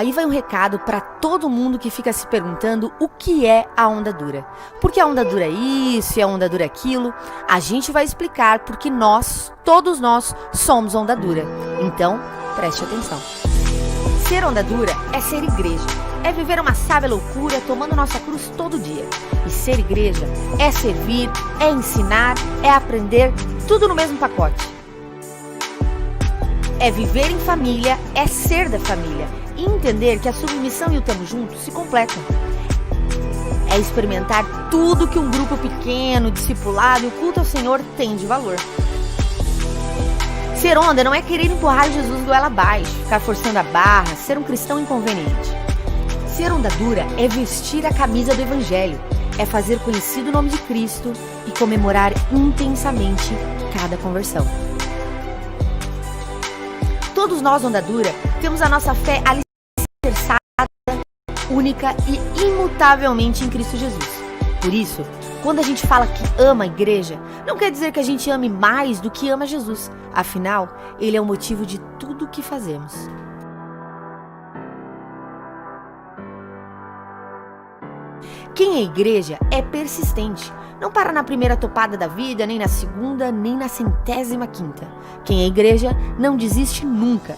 Aí vai um recado para todo mundo que fica se perguntando o que é a onda dura. Por que a onda dura é isso e a onda dura é aquilo? A gente vai explicar porque nós, todos nós, somos onda dura. Então, preste atenção. Ser onda dura é ser igreja. É viver uma sábia loucura tomando nossa cruz todo dia. E ser igreja é servir, é ensinar, é aprender, tudo no mesmo pacote. É viver em família, é ser da família. E entender que a submissão e o tamo junto se completam. É experimentar tudo que um grupo pequeno, discipulado e o culto ao Senhor tem de valor. Ser onda não é querer empurrar Jesus goela abaixo, ficar forçando a barra, ser um cristão inconveniente. Ser onda dura é vestir a camisa do Evangelho, é fazer conhecido o nome de Cristo e comemorar intensamente cada conversão. Todos nós, onda dura, temos a nossa fé alicerçada, única e imutavelmente em Cristo Jesus. Por isso, quando a gente fala que ama a igreja, não quer dizer que a gente ame mais do que ama Jesus. Afinal, Ele é o motivo de tudo o que fazemos. Quem é igreja é persistente. Não para na primeira topada da vida, nem na segunda, nem na 105ª. Quem é igreja não desiste nunca.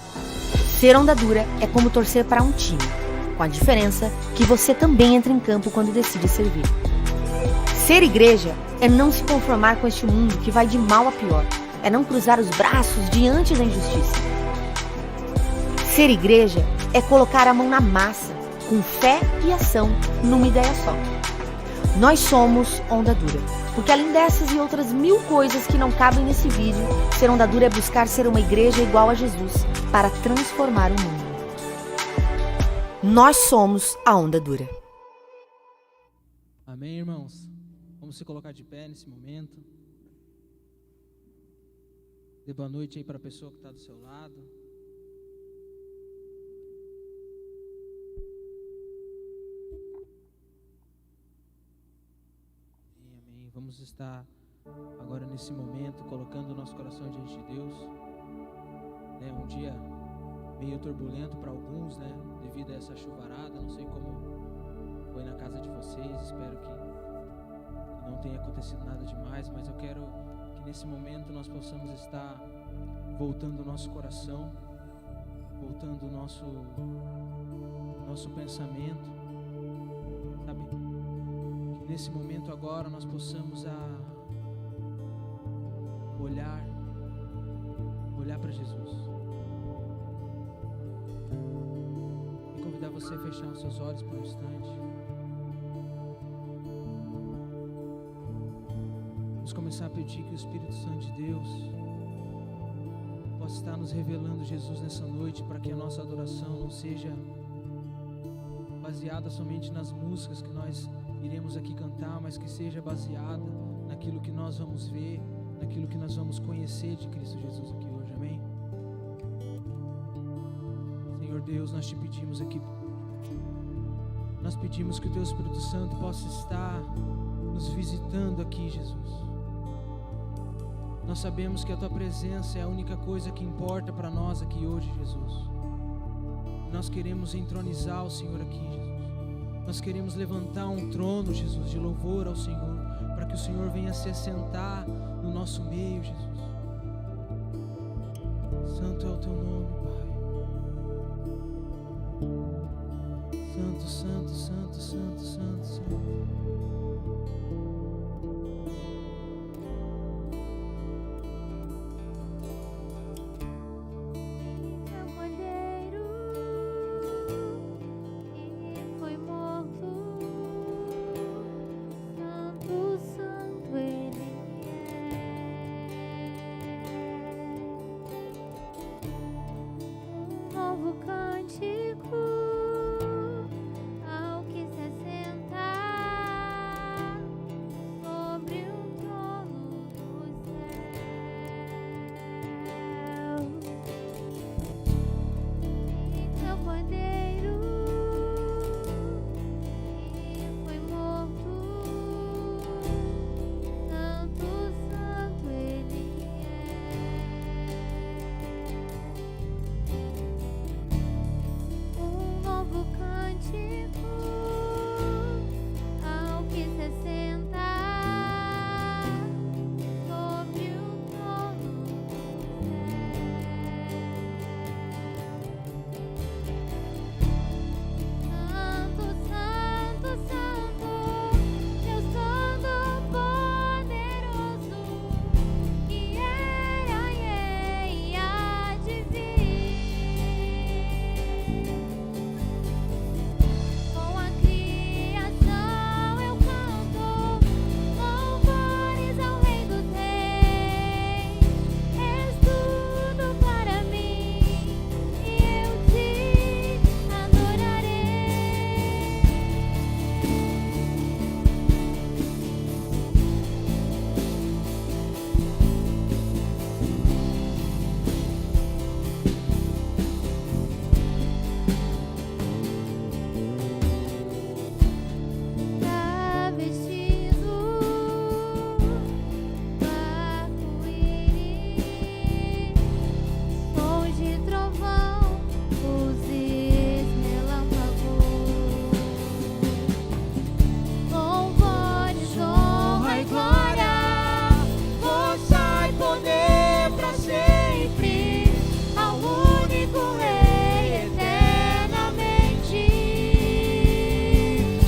Ser onda dura é como torcer para um time, com a diferença que você também entra em campo quando decide servir. Ser igreja é não se conformar com este mundo que vai de mal a pior. É não cruzar os braços diante da injustiça. Ser igreja é colocar a mão na massa, com fé e ação, numa ideia só. Nós somos onda dura, porque além dessas e outras 1000 coisas que não cabem nesse vídeo, ser onda dura é buscar ser uma igreja igual a Jesus, para transformar o mundo. Nós somos a onda dura. Amém, irmãos? Vamos se colocar de pé nesse momento. Dê boa noite aí para a pessoa que está do seu lado. Amém. Vamos estar agora nesse momento colocando o nosso coração diante de Deus. Um dia meio turbulento para alguns, devido a essa chuvarada. Não sei como foi na casa de vocês. Espero que não tenha acontecido nada demais, mas eu quero que nesse momento nós possamos estar voltando o nosso coração, voltando o nosso pensamento, sabe? Que nesse momento agora nós possamos olhar para Jesus. E convidar você a fechar os seus olhos por um instante. Vamos começar a pedir que o Espírito Santo de Deus possa estar nos revelando Jesus nessa noite, para que a nossa adoração não seja baseada somente nas músicas que nós iremos aqui cantar, mas que seja baseada naquilo que nós vamos ver, naquilo que nós vamos conhecer de Cristo Jesus aqui hoje, amém? Senhor Deus, nós te pedimos aqui, nós pedimos que o Teu Espírito Santo possa estar nos visitando aqui, Jesus. Nós sabemos que a Tua presença é a única coisa que importa para nós aqui hoje, Jesus. Nós queremos entronizar o Senhor aqui, Jesus. Nós queremos levantar um trono, Jesus, de louvor ao Senhor, para que o Senhor venha se assentar no nosso meio, Jesus. Santo é o Teu nome, Pai. Santo, santo, santo, santo, santo, santo.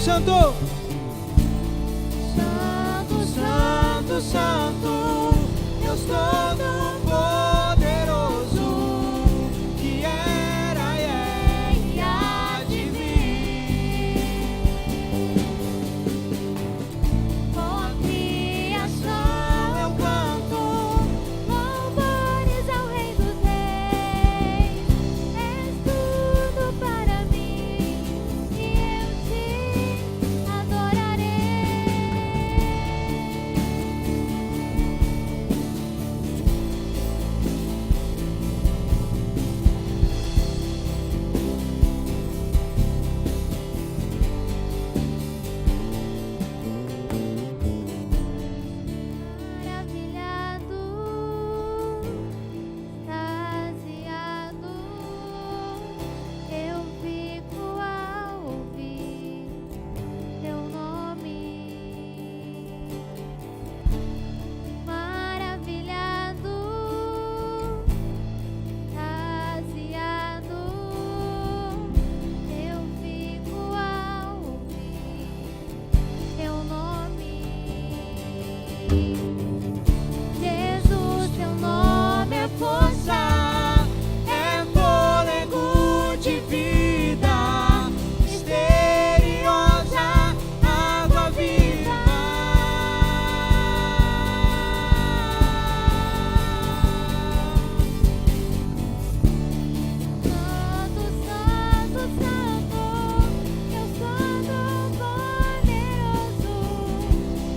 Santo. Santo, Santo, Santo, Deus Todo-Poderoso, que era e é e há de vir. Com a criação eu canto louvores ao Rei dos Reis. És tudo para mim e eu te adorarei. Maravilhado, extasiado, eu fico ao ouvir teu nome. Maravilhado, extasiado, eu fico ao ouvir teu nome. Jesus, teu nome é força, é fôlego de vida, misteriosa água viva. Santo, Santo, Santo, Deus Todo-Poderoso,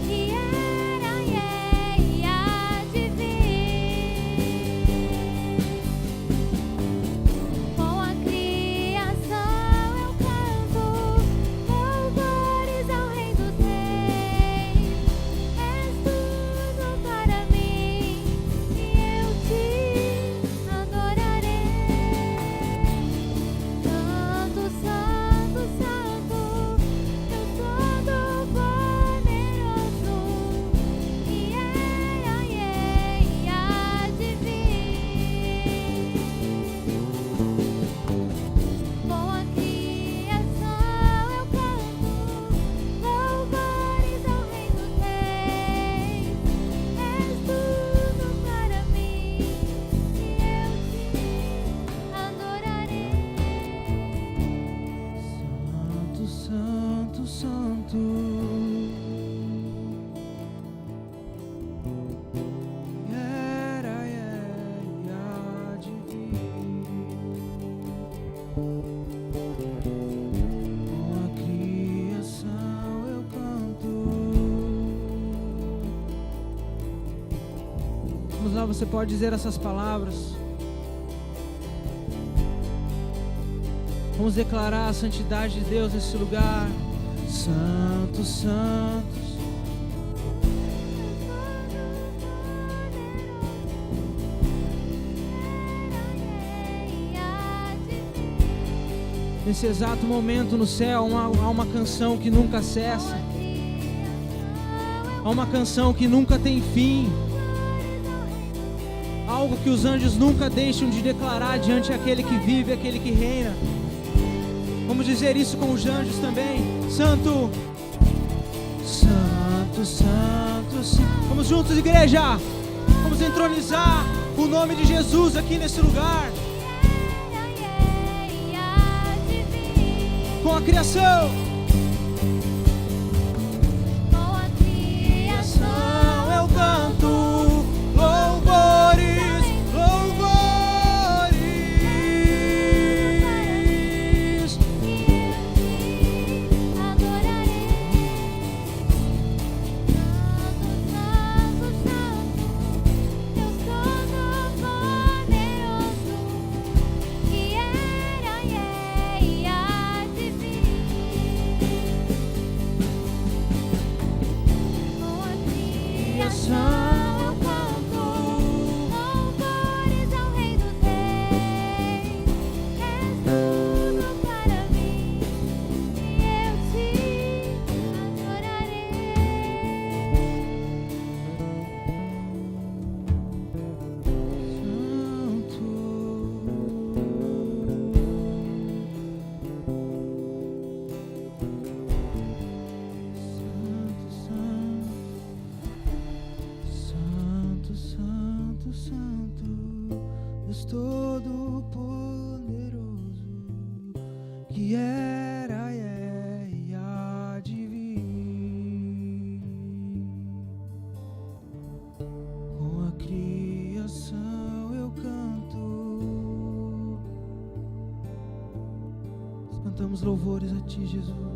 que era e é e há de vir. Com a criação eu canto louvores ao Rei dos Reis. És tudo para mim e eu te adorarei. Santo, Santo, Santo, Deus Todo-Poderoso, que era e é e há de vir. Com a criação eu canto louvores ao Rei dos Reis. És tudo para mim e eu te adorarei. Santo, Santo, Santo. Era e é e há de vir. Com a criação eu canto. Vamos lá, você pode dizer essas palavras. Vamos declarar a santidade de Deus nesse lugar. Santo, Santo. Nesse exato momento no céu há uma canção que nunca cessa. Há uma canção que nunca tem fim. Algo que os anjos nunca deixam de declarar diante daquele que vive, aquele que reina. Vamos dizer isso com os anjos também. Santo, Santo, Santo, Santo. Vamos juntos, igreja. Vamos entronizar o nome de Jesus aqui nesse lugar. Com a criação. Com a criação eu canto louvores, louvores. E eu te adorarei. Santo, Santo, Santo, Deus Todo-Poderoso, que era e é e há de vir. Todo-Poderoso, que era e é e há de vir. Com a criação eu canto. Nós cantamos louvores a Ti, Jesus.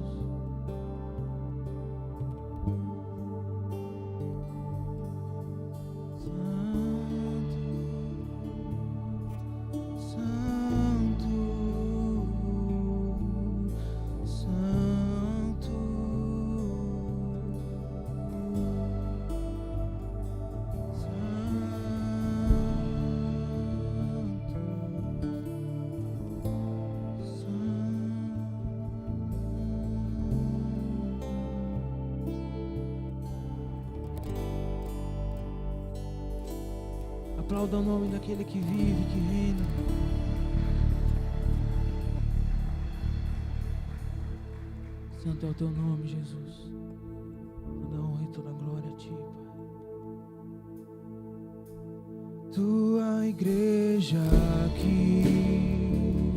Aplauda o nome daquele que vive, que reina. Santo é o teu nome, Jesus. Toda honra e toda glória a Ti, Pai. Tua igreja aqui,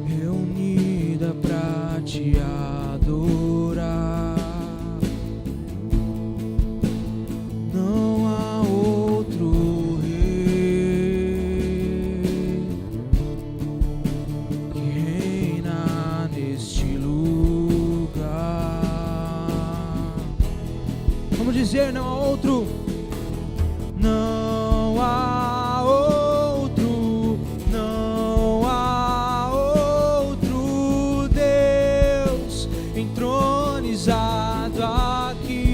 reunida pra Te adorar. Dizer não há outro, não há outro, não há outro Deus entronizado aqui.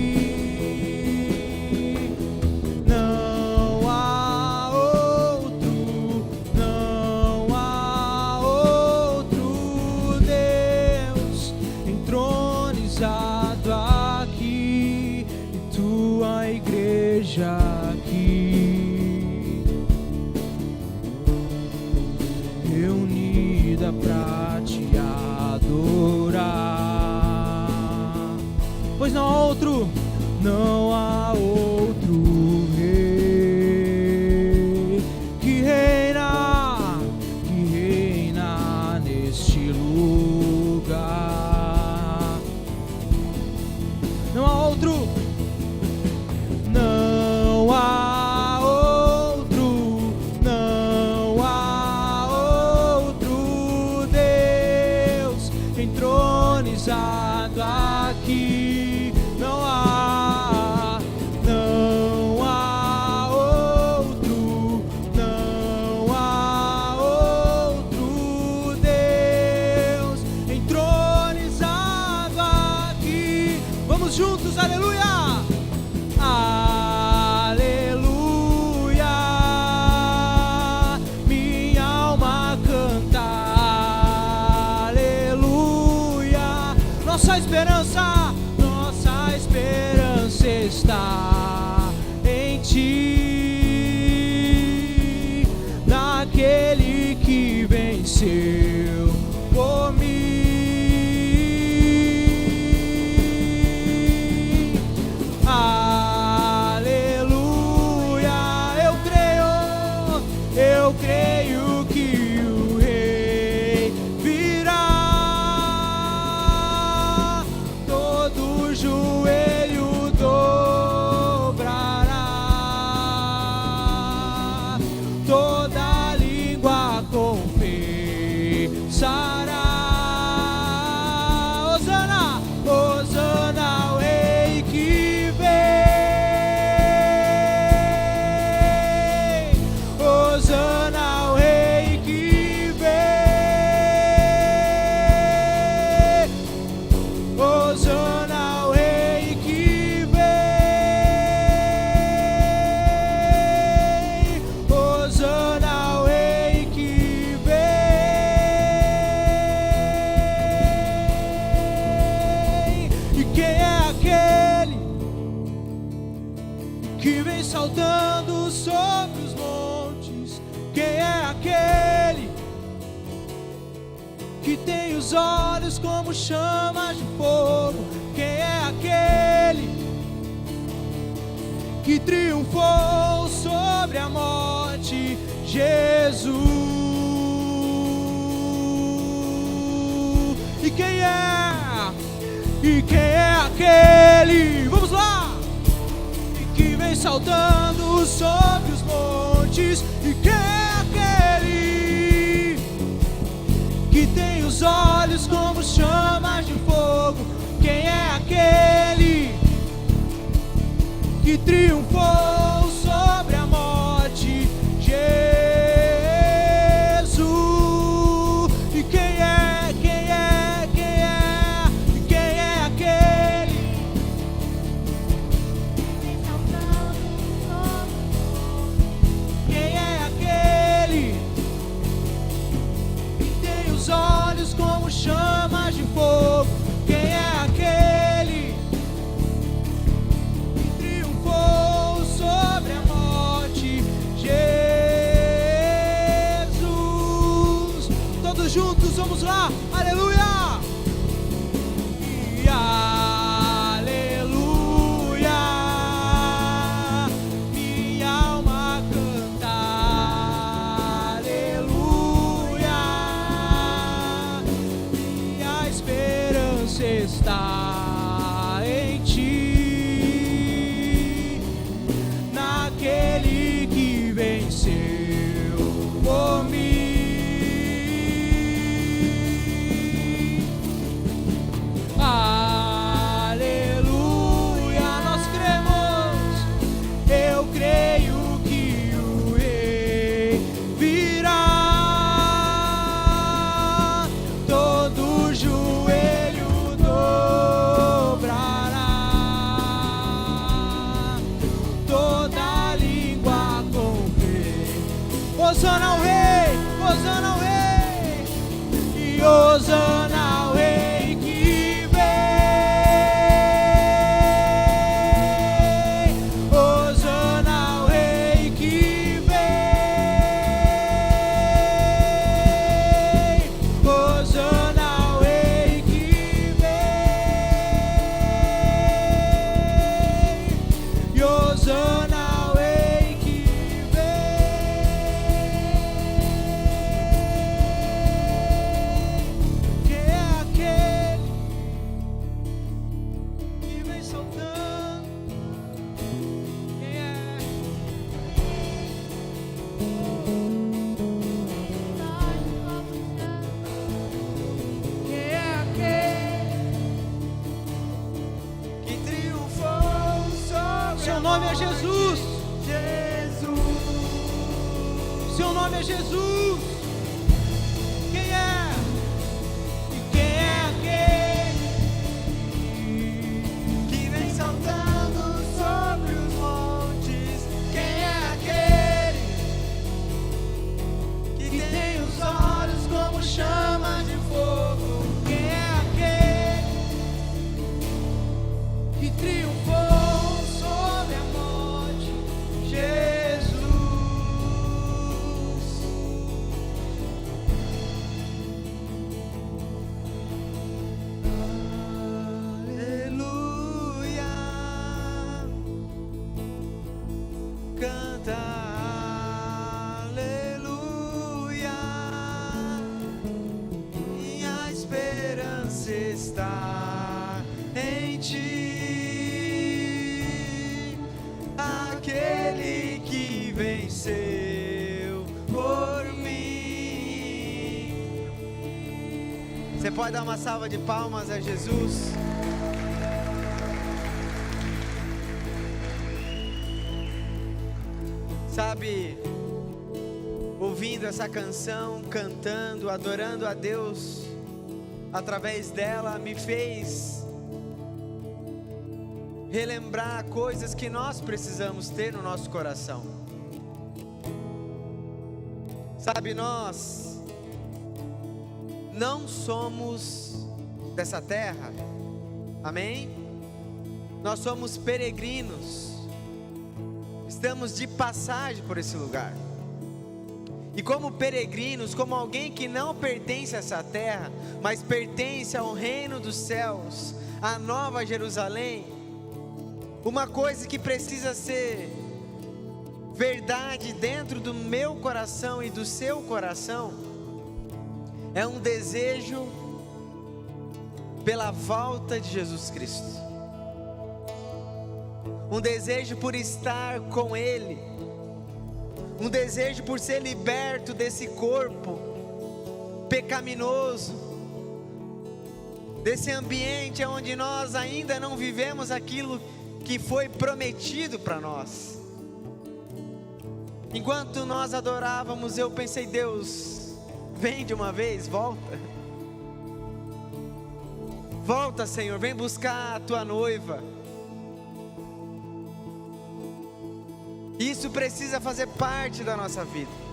Não há outro, não há outro Deus entronizado aqui. Tua igreja aqui, reunida pra Te adorar. Pois não há outro, não há outro rei que reina neste lugar. Não há outro. Não há outro, não há outro Deus entronizado aqui. Não há outro, não há outro Deus entronizado aqui. Vamos juntos, aleluia! Aleluia, minha alma canta, aleluia. Nossa esperança está em Ti, naquele que venceu por mim. Eu creio que o Rei virá, todo joelho dobrará, toda língua confessará. Hosana, Hosana ao Rei que vem. Hosana ao Rei que vem. Hosana ao Rei que vem. Hosana ao Rei que vem. E quem é aquele que vem saltando sobre os montes? Quem é aquele que tem os olhos como chamas de fogo? Quem é aquele que triunfou sobre a morte, Jesus. E quem é? E quem é aquele? Vamos lá! E que vem saltando sobre os montes. E quem é aquele que tem os olhos como chamas de fogo? Quem é aquele que triunfou sobre a morte? Jesus. E quem é? Quem é? Quem é? E quem é aquele? Vem saltando sobre Quem é aquele que tem os olhos como chamas de fogo? Quem é aquele que triunfou sobre a morte? Jesus. Todos juntos, vamos lá, aleluia! E aleluia, minha alma canta, aleluia, minha esperança está em ti, naquele que venceu por mim. Aleluia, nós cremos, eu creio que o rei virá, todo joelho dobrará, toda língua confere. Hosana ao rei, Hosana ao rei, e Hosana ao rei que vem. Hosana ao rei que vem. Hosana ao rei que vem. E Hosana ao rei que vem. Quem é aquele que vem soltando? Quem é? Quem é aquele que triunfou sobre Seu nome é Jesus. Jesus. Seu nome é Jesus. Quem é? E quem é aquele que vem saltando sobre os montes? Quem é aquele que tem os olhos como chamas de fogo? Quem é aquele que triunfou sobre a morte? Jesus. Aleluia, canta aleluia, minha esperança está em ti, aquele que venceu por mim. Você pode dar uma salva de palmas a Jesus? Sabe, ouvindo essa canção, cantando, adorando a Deus, através dela me fez relembrar coisas que nós precisamos ter no nosso coração. Sabe, nós não somos dessa terra, amém? Nós somos peregrinos, estamos de passagem por esse lugar. E como peregrinos, como alguém que não pertence a essa terra, mas pertence ao reino dos céus, à Nova Jerusalém, Uma coisa que precisa ser verdade dentro do meu coração e do seu coração é um desejo pela volta de Jesus Cristo, um desejo por estar com Ele, um desejo por ser liberto desse corpo pecaminoso, desse ambiente onde nós ainda não vivemos aquilo que foi prometido para nós. Enquanto nós adorávamos, eu pensei: Deus, vem de uma vez, volta. Volta, Senhor, vem buscar a tua noiva. Isso precisa fazer parte da nossa vida.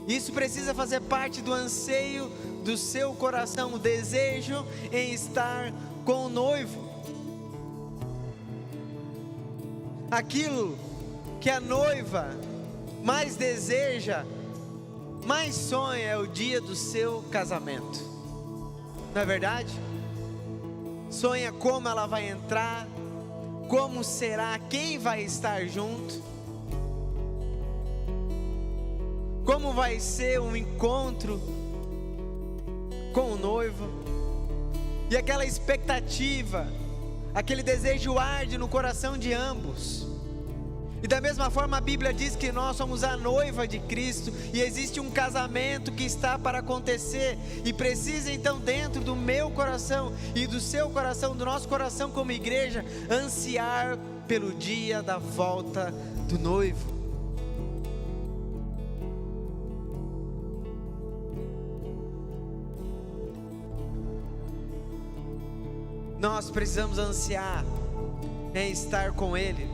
Isso precisa fazer parte do anseio do seu coração, o desejo em estar com o noivo. Aquilo que a noiva mais deseja, mais sonha, é o dia do seu casamento. Não é verdade? Sonha como ela vai entrar, como será, quem vai estar junto, como vai ser um encontro com o noivo. E aquela expectativa, aquele desejo arde no coração de ambos. E da mesma forma a Bíblia diz que nós somos a noiva de Cristo, e existe um casamento que está para acontecer, e precisa então dentro do meu coração e do seu coração, do nosso coração como igreja, ansiar pelo dia da volta do noivo. Nós precisamos ansiar em estar com Ele,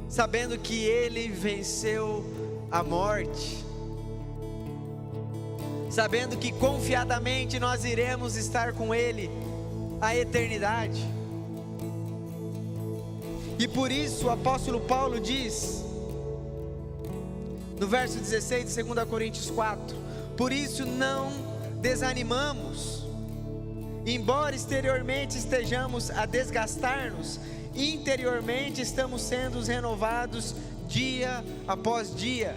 sabendo que Ele venceu a morte, sabendo que confiadamente nós iremos estar com Ele a eternidade. E por isso o apóstolo Paulo diz, no verso 16 de 2 Coríntios 4, por isso não desanimamos, embora exteriormente estejamos a desgastar-nos, interiormente estamos sendo renovados dia após dia.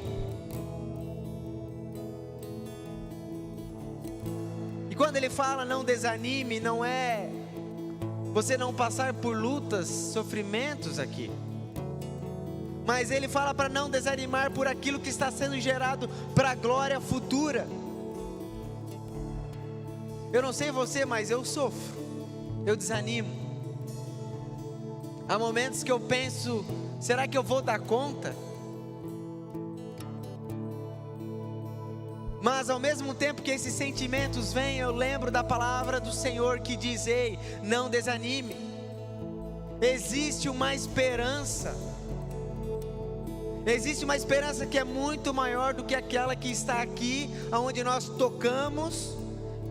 E quando ele fala não desanime, não é você não passar por lutas, sofrimentos aqui, mas ele fala para não desanimar por aquilo que está sendo gerado para a glória futura. Eu não sei você, mas eu sofro, eu desanimo. Há momentos que eu penso, será que eu vou dar conta? Mas ao mesmo tempo que esses sentimentos vêm, eu lembro da palavra do Senhor que diz: ei, não desanime. Existe uma esperança. Existe uma esperança que é muito maior do que aquela que está aqui, onde nós tocamos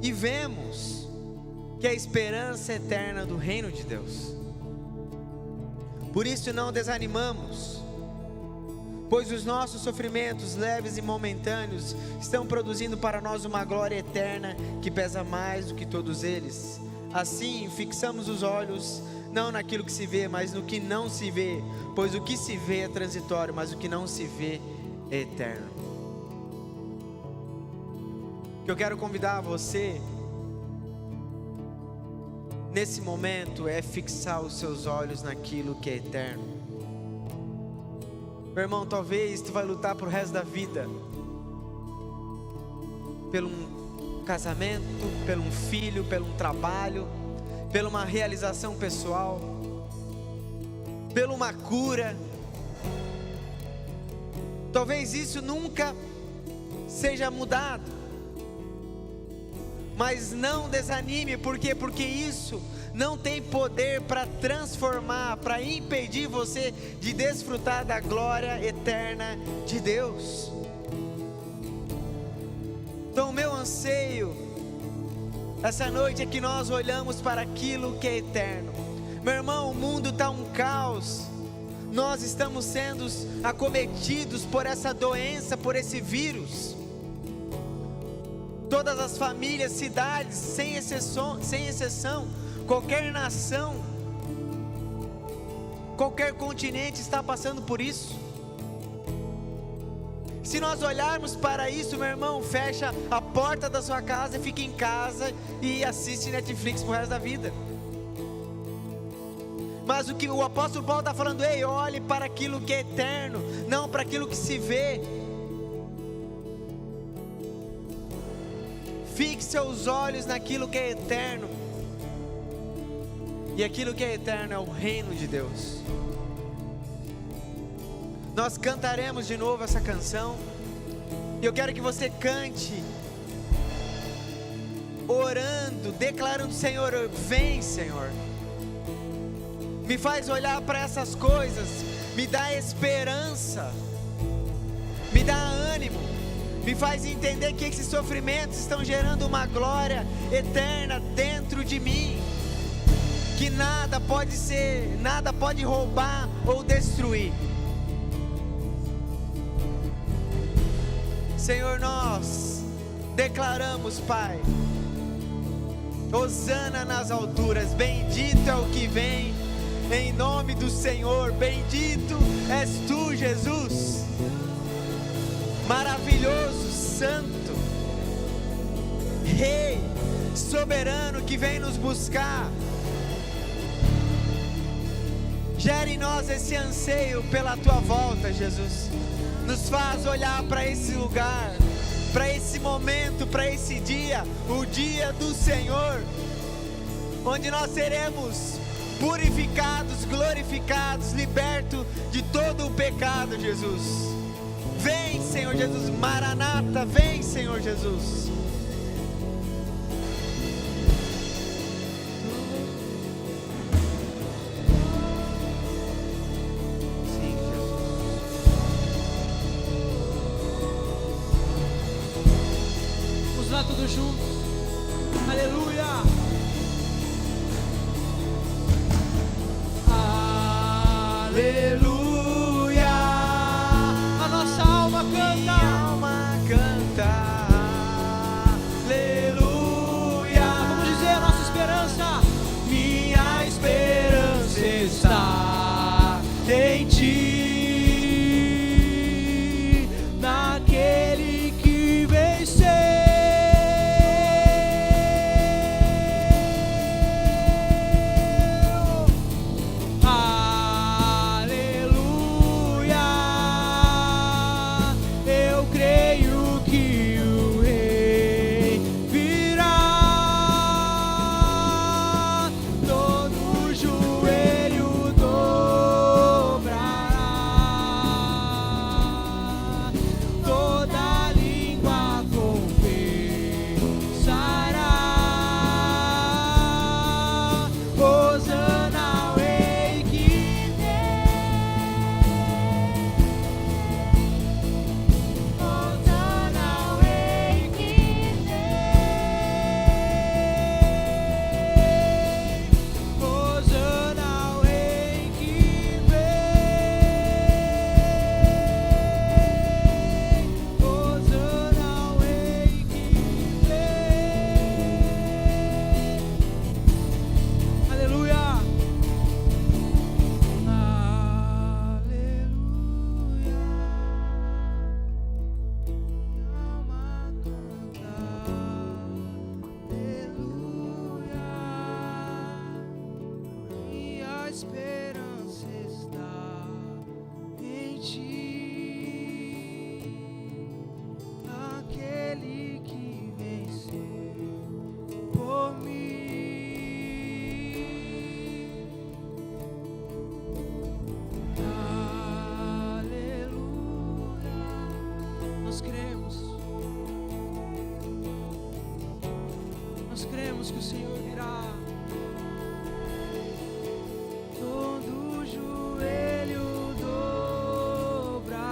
e vemos, que é a esperança eterna do reino de Deus. Por isso não desanimamos, pois os nossos sofrimentos leves e momentâneos estão produzindo para nós uma glória eterna que pesa mais do que todos eles. Assim fixamos os olhos não naquilo que se vê, mas no que não se vê, pois o que se vê é transitório, mas o que não se vê é eterno. O que eu quero convidar você nesse momento é fixar os seus olhos naquilo que é eterno. Meu irmão, talvez tu vai lutar pro resto da vida, pelo um casamento, pelo um filho, pelo um trabalho, pela uma realização pessoal, pela uma cura. Talvez isso nunca seja mudado. Mas não desanime, por quê? Porque isso não tem poder para transformar, para impedir você de desfrutar da glória eterna de Deus. Então o meu anseio essa noite é que nós olhamos para aquilo que é eterno. Meu irmão, o mundo está um caos. Nós estamos sendo acometidos por essa doença, por esse vírus. Todas as famílias, cidades, sem exceção, Qualquer nação, qualquer continente está passando por isso. Se nós olharmos para isso, meu irmão, fecha a porta da sua casa, fica em casa e assiste Netflix pro resto da vida. Mas o que o apóstolo Paulo está falando, ei, olhe para aquilo que é eterno, não para aquilo que se vê. Fixe seus olhos naquilo que é eterno. E aquilo que é eterno é o reino de Deus. Nós cantaremos de novo essa canção. E eu quero que você cante, orando, declarando: Senhor, vem, Senhor. Me faz olhar para essas coisas, me dá esperança, me dá ânimo, me faz entender que esses sofrimentos estão gerando uma glória eterna dentro de mim, que nada pode roubar ou destruir. Senhor, nós declaramos, Pai, hosana nas alturas, bendito é o que vem, em nome do Senhor, bendito és tu, Jesus, maravilhoso, santo, Rei, soberano que vem nos buscar. Gere em nós esse anseio pela tua volta, Jesus. Nos faz olhar para esse lugar, para esse momento, para esse dia, o dia do Senhor, onde nós seremos purificados, glorificados, libertos de todo o pecado, Jesus. Vem, Senhor Jesus, Maranata, vem, Senhor Jesus. Todos juntos, aleluia, aleluia, a nossa alma canta, minha alma canta, aleluia, vamos dizer a nossa esperança, minha esperança está em ti, naquele que venceu. Nós cremos que o Senhor virá. Todo joelho dobrará,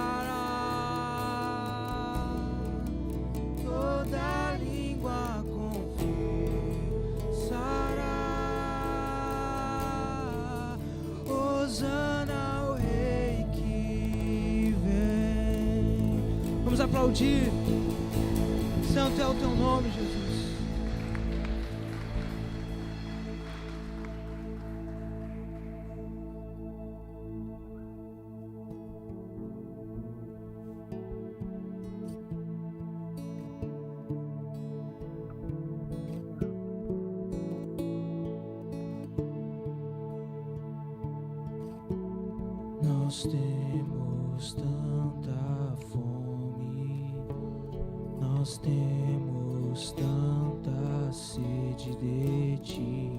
toda língua confessará. Hosana ao Rei que vem. Vamos aplaudir. Santo é o teu nome, Jesus. Nós temos tanta fome, nós temos tanta sede de ti,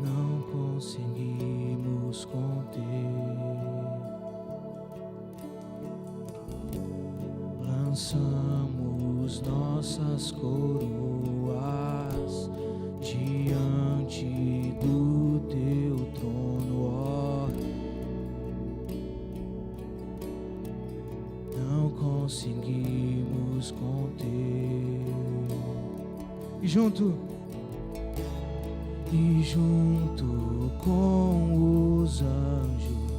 não conseguimos conter. Lançamos nossas coroas diante do teu trono, ó. Não conseguimos conter. E junto com os anjos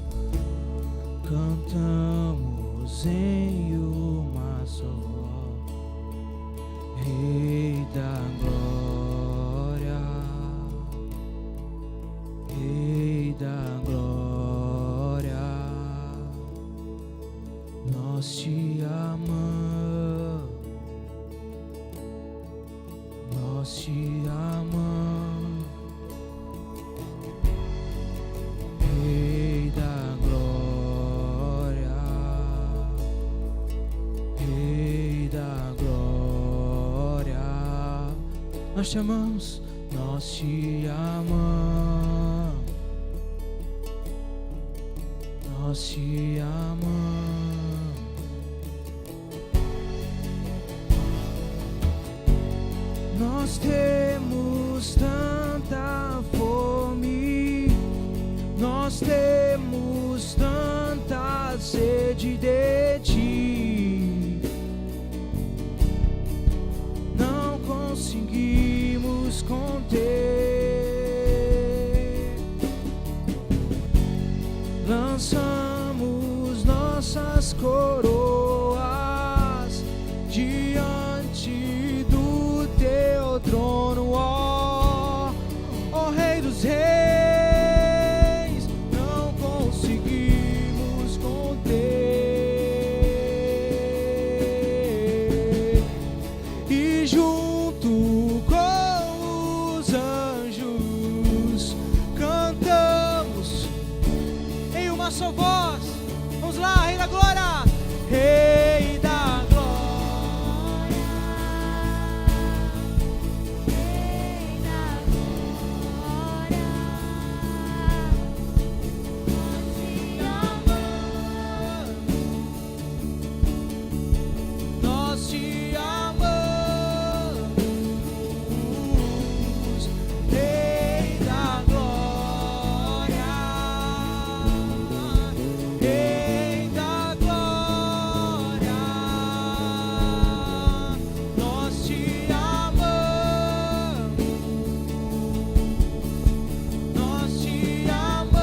cantamos em uma só voz: Rei da glória, Rei da glória, nós te amamos, nós te amamos. Rei da glória, Rei da glória, nós te amamos, nós te amamos, nós te amamos. Nós temos tanta fome, nós temos tanta sede de ti, não conseguimos conter. Lançamos nossas coroas diante do teu trono, ó, ó Rei dos Reis, não conseguimos conter. E junto com os anjos cantamos em uma só voz. Vamos lá, Rei da glória, Rei da glória, Rei da glória, nós te amamos, Rei da glória, Rei da glória, nós te amamos, nós te amamos.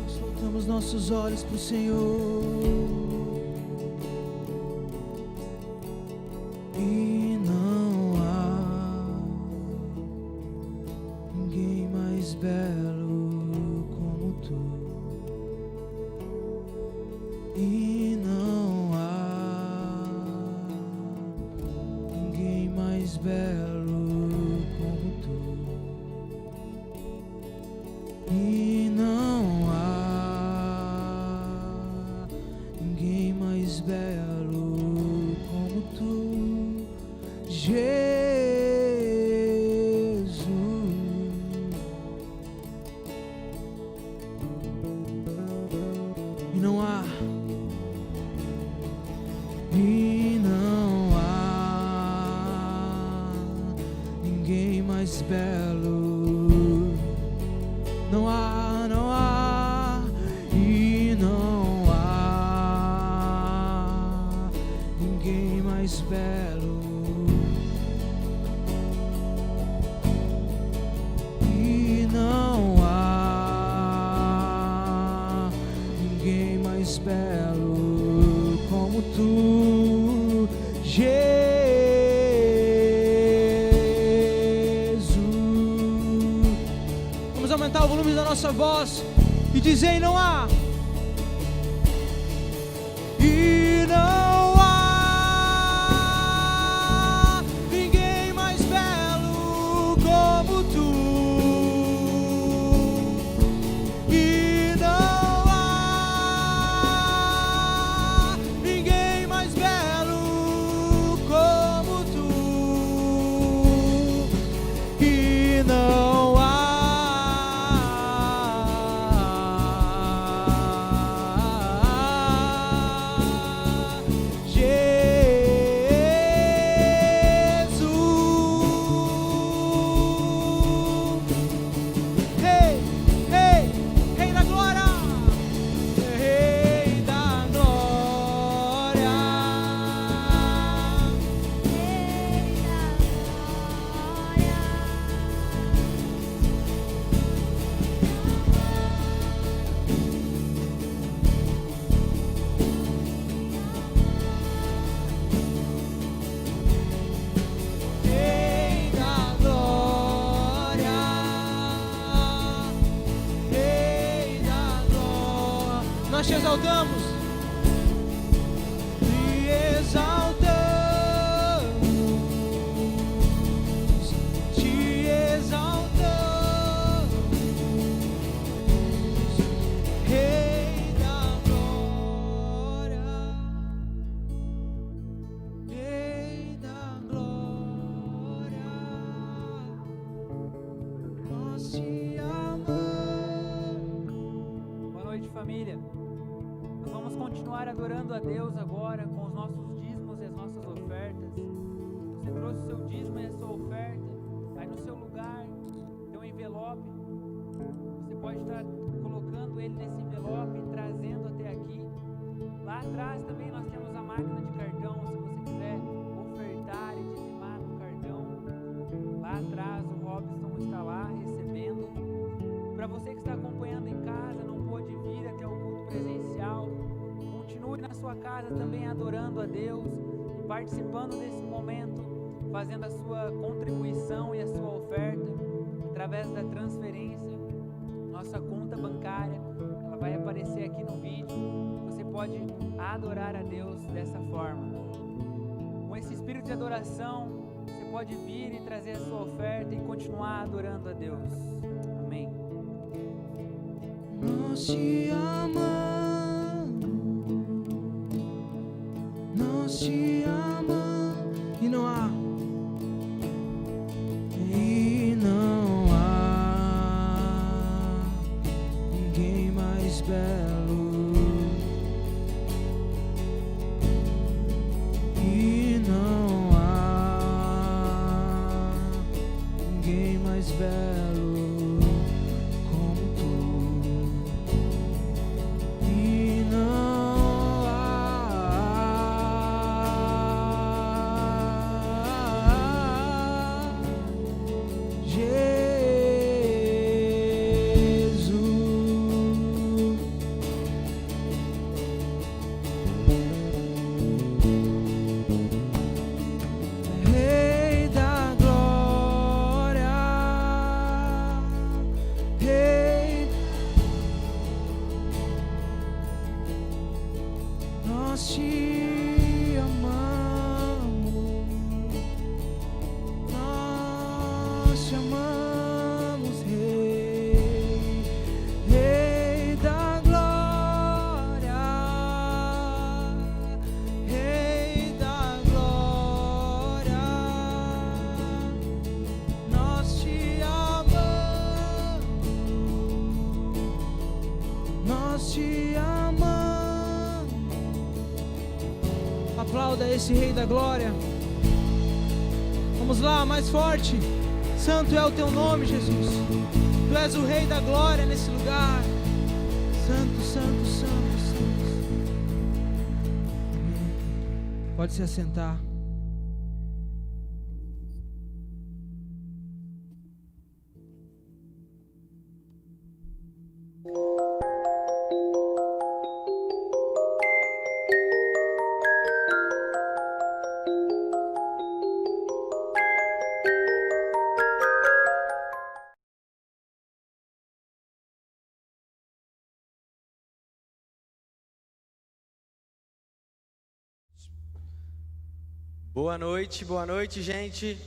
Nós voltamos nossos olhos pro Senhor e não há ninguém mais belo como tu, e não há ninguém mais belo como tu, e não há ninguém mais belo como tu, Jesus. E não há ninguém mais belo. Não há, e não há ninguém mais belo. E não há ninguém mais belo como tu, Jesus. Vamos aumentar o volume da nossa voz e dizer: não há, e não há te exaltamos. Te exaltamos, te exaltamos, Rei da glória, Rei da glória, nós te amamos. Boa noite, família. Nós vamos continuar adorando a Deus agora com os nossos dízimos e as nossas ofertas. Você trouxe o seu dízimo e a sua oferta, aí no seu lugar tem um envelope. Você pode estar colocando ele nesse envelope e trazendo até aqui. Lá atrás também nós temos a máquina de cartão, se você quiser ofertar e dizimar no cartão. Lá atrás o Robson está lá recebendo. Para você que está acompanhando em casa, não pôde vir até o culto presencial, continue na sua casa também adorando a Deus e participando desse momento, fazendo a sua contribuição e a sua oferta através da transferência. Nossa conta bancária, ela vai aparecer aqui no vídeo. Você pode adorar a Deus dessa forma. Com esse espírito de adoração, você pode vir e trazer a sua oferta e continuar adorando a Deus. Amém. Nós te amamos, nós te amamos, e não há ninguém mais belo, e não há ninguém mais belo como tu. E não há Jesus, Rei da glória, Rei. Nós te amamos, nós te amamos, Rei, Rei da glória, Rei da glória, nós te amamos, nós te amamos. Aplauda esse Rei da glória. Vamos lá, mais forte. Santo é o teu nome, Jesus. Tu és o Rei da glória nesse lugar. Santo, santo, santo, santo. Amém. Pode se assentar. Boa noite, gente.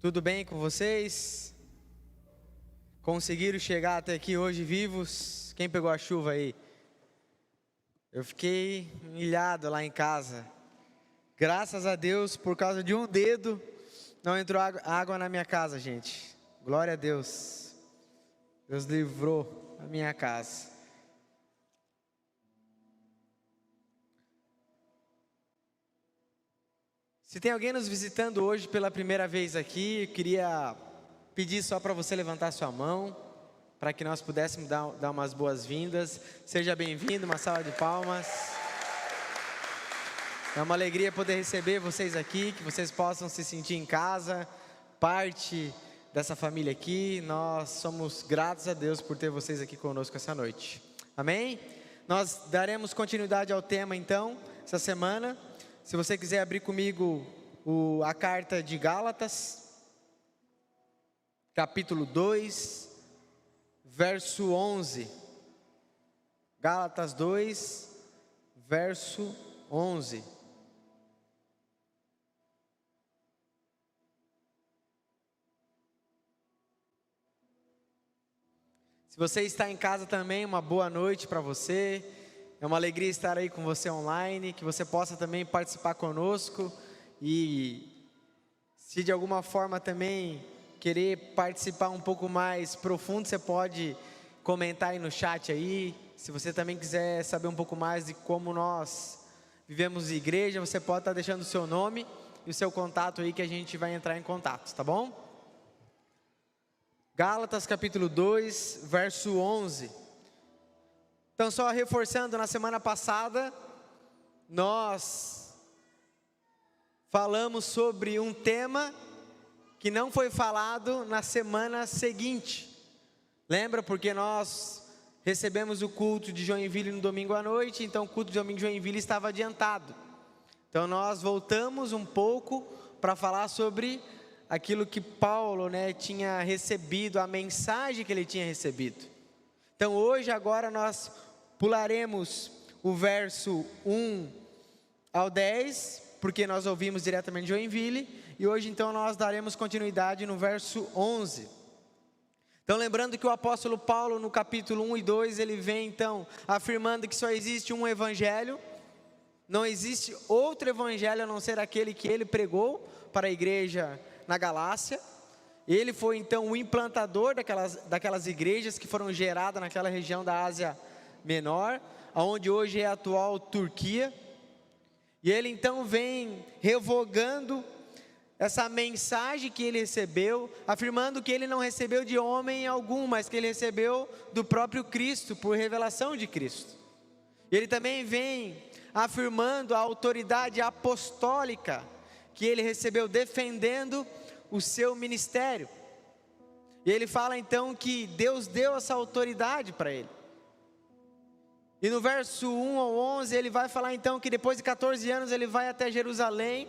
Tudo bem com vocês? Conseguiram chegar até aqui hoje vivos? Quem pegou a chuva aí? Eu fiquei ilhado lá em casa. Graças a Deus, por causa de um dedo, não entrou água na minha casa, gente. Glória a Deus. Deus livrou a minha casa. Se tem alguém nos visitando hoje pela primeira vez aqui, eu queria pedir só para você levantar sua mão, para que nós pudéssemos dar umas boas-vindas. Seja bem-vindo, uma salva de palmas. É uma alegria poder receber vocês aqui, que vocês possam se sentir em casa, parte dessa família aqui. Nós somos gratos a Deus por ter vocês aqui conosco essa noite. Amém? Nós daremos continuidade ao tema então, essa semana. Se você quiser abrir comigo a carta de Gálatas, capítulo 2, verso 11. Gálatas 2, verso 11. Se você está em casa também, uma boa noite para você. É uma alegria estar aí com você online, que você possa também participar conosco. E se de alguma forma também querer participar um pouco mais profundo, você pode comentar aí no chat aí. Se você também quiser saber um pouco mais de como nós vivemos igreja, você pode estar deixando o seu nome e o seu contato aí que a gente vai entrar em contato, tá bom? Gálatas capítulo 2, verso 11. Então, só reforçando, na semana passada, nós falamos sobre um tema que não foi falado na semana seguinte. Lembra? Porque nós recebemos o culto de Joinville no domingo à noite, então o culto de domingo de Joinville estava adiantado. Então, nós voltamos um pouco para falar sobre aquilo que Paulo, tinha recebido, a mensagem que ele tinha recebido. Então hoje, agora nós pularemos o verso 1 ao 10, porque nós ouvimos diretamente de Joinville, e hoje então nós daremos continuidade no verso 11. Então lembrando que o apóstolo Paulo no capítulo 1 e 2, ele vem então afirmando que só existe um evangelho, não existe outro evangelho a não ser aquele que ele pregou para a igreja na Galácia. Ele foi então o implantador daquelas igrejas que foram geradas naquela região da Ásia Menor, onde hoje é a atual Turquia. E ele então vem revogando essa mensagem que ele recebeu, afirmando que ele não recebeu de homem algum, mas que ele recebeu do próprio Cristo, por revelação de Cristo. E ele também vem afirmando a autoridade apostólica que ele recebeu, defendendo o seu ministério. E ele fala então que Deus deu essa autoridade para ele. E no verso 1 ao 11 ele vai falar então que depois de 14 anos ele vai até Jerusalém,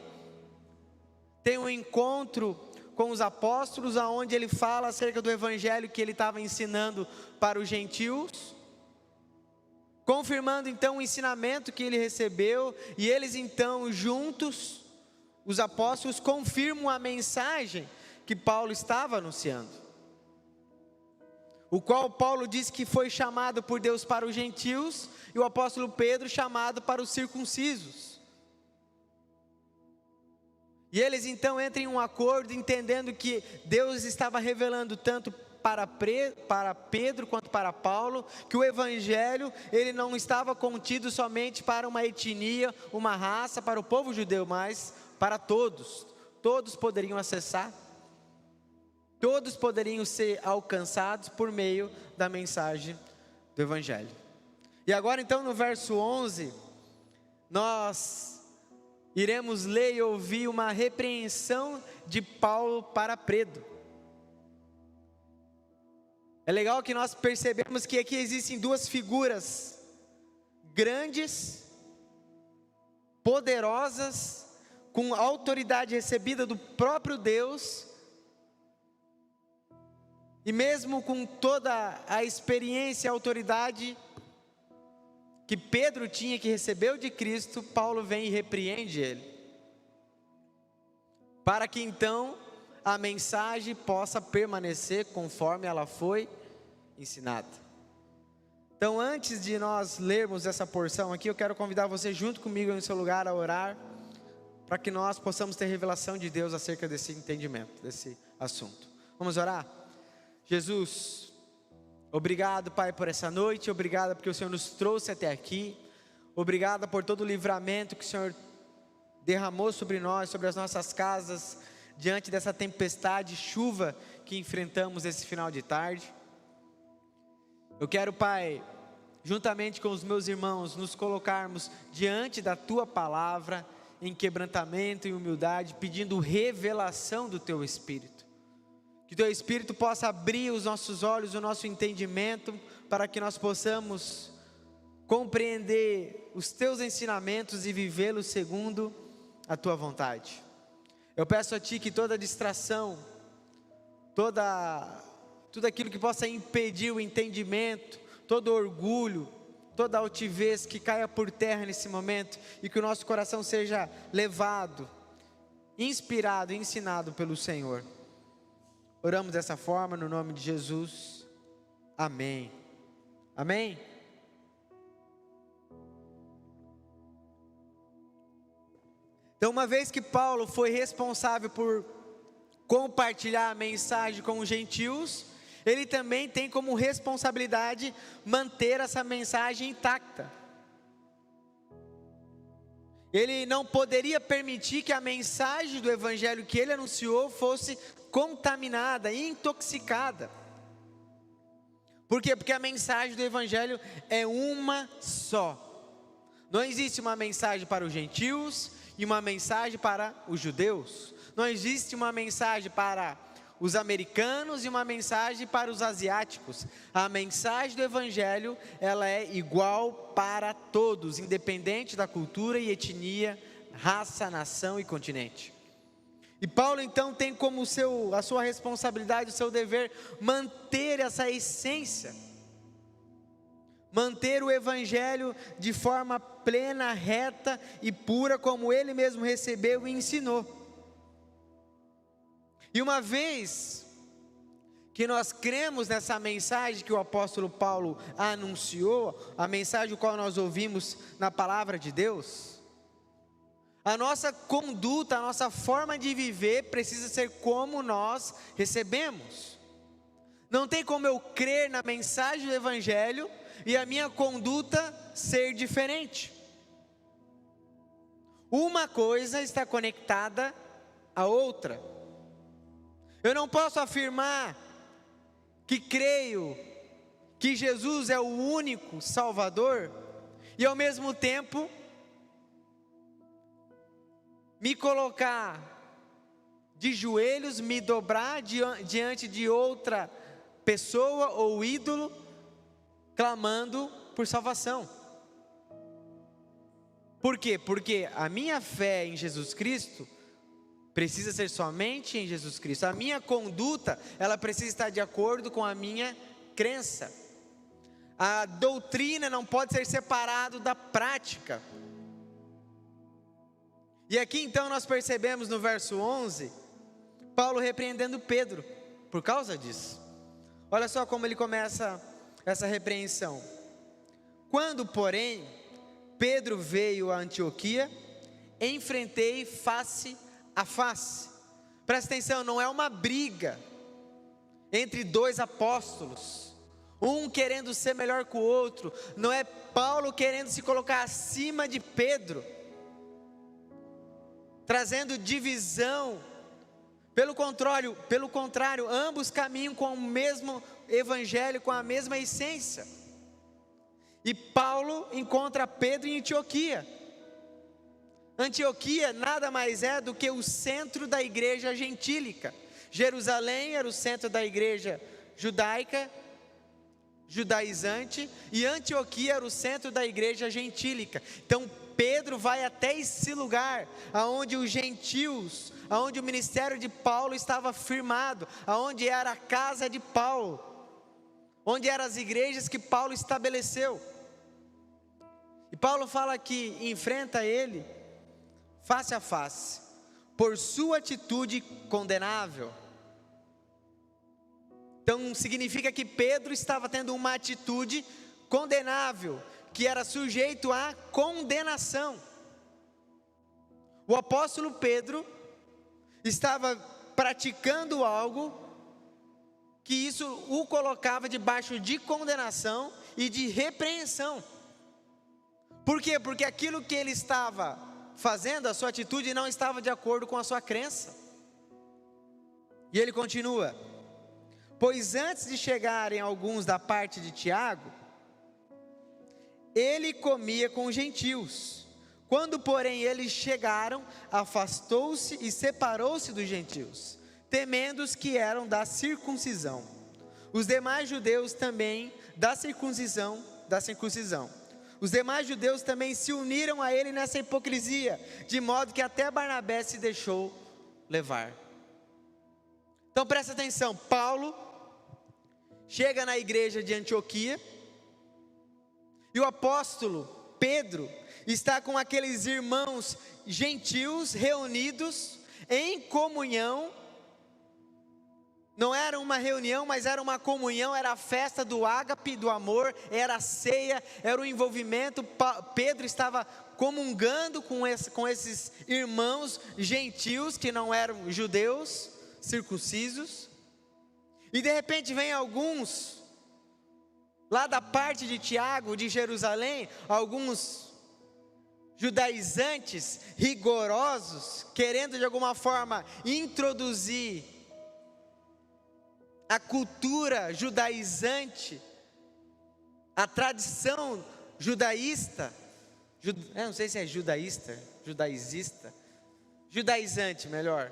tem um encontro com os apóstolos, aonde ele fala acerca do evangelho que ele estava ensinando para os gentios, confirmando então o ensinamento que ele recebeu, e eles então juntos, os apóstolos, confirmam a mensagem que Paulo estava anunciando, o qual Paulo diz que foi chamado por Deus para os gentios, e o apóstolo Pedro chamado para os circuncisos. E eles então entram em um acordo, entendendo que Deus estava revelando tanto para Pedro quanto para Paulo, que o evangelho ele não estava contido somente para uma etnia, uma raça, para o povo judeu, mas para todos. Todos poderiam acessar, todos poderiam ser alcançados por meio da mensagem do evangelho. E agora então no verso 11, nós iremos ler e ouvir uma repreensão de Paulo para Pedro. É legal que nós percebemos que aqui existem duas figuras grandes, poderosas, com autoridade recebida do próprio Deus, e mesmo com toda a experiência e autoridade que Pedro tinha, que recebeu de Cristo, Paulo vem e repreende ele, para que então a mensagem possa permanecer conforme ela foi ensinada. Então, antes de nós lermos essa porção aqui, eu quero convidar você junto comigo no seu lugar a orar, para que nós possamos ter revelação de Deus acerca desse entendimento, desse assunto. Vamos orar? Jesus, obrigado, Pai, por essa noite, obrigado porque o Senhor nos trouxe até aqui, obrigado por todo o livramento que o Senhor derramou sobre nós, sobre as nossas casas, diante dessa tempestade, chuva que enfrentamos esse final de tarde. Eu quero, Pai, juntamente com os meus irmãos, nos colocarmos diante da Tua palavra, em quebrantamento e humildade, pedindo revelação do Teu Espírito. Que Teu Espírito possa abrir os nossos olhos, o nosso entendimento, para que nós possamos compreender os Teus ensinamentos e vivê-los segundo a Tua vontade. Eu peço a Ti que toda distração, tudo aquilo que possa impedir o entendimento, todo orgulho, toda altivez que caia por terra nesse momento, e que o nosso coração seja levado, inspirado e ensinado pelo Senhor. Oramos dessa forma no nome de Jesus. Amém. Amém. Então, uma vez que Paulo foi responsável por compartilhar a mensagem com os gentios, ele também tem como responsabilidade manter essa mensagem intacta. Ele não poderia permitir que a mensagem do evangelho que ele anunciou fosse contaminada, intoxicada. Por quê? Porque a mensagem do evangelho é uma só. Não existe uma mensagem para os gentios e uma mensagem para os judeus. Não existe uma mensagem para os americanos e uma mensagem para os asiáticos. A mensagem do evangelho, ela é igual para todos, independente da cultura e etnia, raça, nação e continente. E Paulo então tem como a sua responsabilidade, o seu dever, manter essa essência, manter o evangelho de forma plena, reta e pura, como ele mesmo recebeu e ensinou. E uma vez que nós cremos nessa mensagem que o apóstolo Paulo anunciou, a mensagem qual nós ouvimos na palavra de Deus, a nossa conduta, a nossa forma de viver precisa ser como nós recebemos. Não tem como eu crer na mensagem do evangelho e a minha conduta ser diferente. Uma coisa está conectada à outra. Eu não posso afirmar que creio que Jesus é o único Salvador e ao mesmo tempo me colocar de joelhos, me dobrar diante de outra pessoa ou ídolo, clamando por salvação. Por quê? Porque a minha fé em Jesus Cristo precisa ser somente em Jesus Cristo. A minha conduta, ela precisa estar de acordo com a minha crença. A doutrina não pode ser separado da prática. E aqui então nós percebemos no verso 11, Paulo repreendendo Pedro, por causa disso. Olha só como ele começa essa repreensão. Quando, porém, Pedro veio a Antioquia, enfrentei face a face. Presta atenção, não é uma briga entre dois apóstolos, um querendo ser melhor que o outro, não é Paulo querendo se colocar acima de Pedro, trazendo divisão. Pelo contrário, ambos caminham com o mesmo evangelho, com a mesma essência. E Paulo encontra Pedro em Antioquia. Antioquia nada mais é do que o centro da igreja gentílica. Jerusalém era o centro da igreja judaica, judaizante, e Antioquia era o centro da igreja gentílica. Então Pedro vai até esse lugar, aonde os gentios, aonde o ministério de Paulo estava firmado, aonde era a casa de Paulo, onde eram as igrejas que Paulo estabeleceu. E Paulo fala que enfrenta ele face a face, por sua atitude condenável. Então significa que Pedro estava tendo uma atitude condenável, que era sujeito à condenação. O apóstolo Pedro estava praticando algo que isso o colocava debaixo de condenação e de repreensão. Por quê? Porque aquilo que ele estava fazendo, a sua atitude não estava de acordo com a sua crença. E ele continua: pois antes de chegarem alguns da parte de Tiago, ele comia com os gentios. Quando, porém, eles chegaram, afastou-se e separou-se dos gentios, temendo os que eram da circuncisão. Os demais judeus também da circuncisão. Os demais judeus também se uniram a ele nessa hipocrisia, de modo que até Barnabé se deixou levar. Então presta atenção, Paulo chega na igreja de Antioquia, E o apóstolo Pedro está com aqueles irmãos gentios reunidos em comunhão. Não era uma reunião, mas era uma comunhão, era a festa do ágape, do amor, era a ceia, era o envolvimento. Pedro estava comungando com esses irmãos gentios que não eram judeus, circuncisos. E de repente vem alguns, lá da parte de Tiago, de Jerusalém, alguns judaizantes rigorosos, querendo de alguma forma introduzir a cultura judaizante, a tradição judaísta, não sei se é judaizante melhor,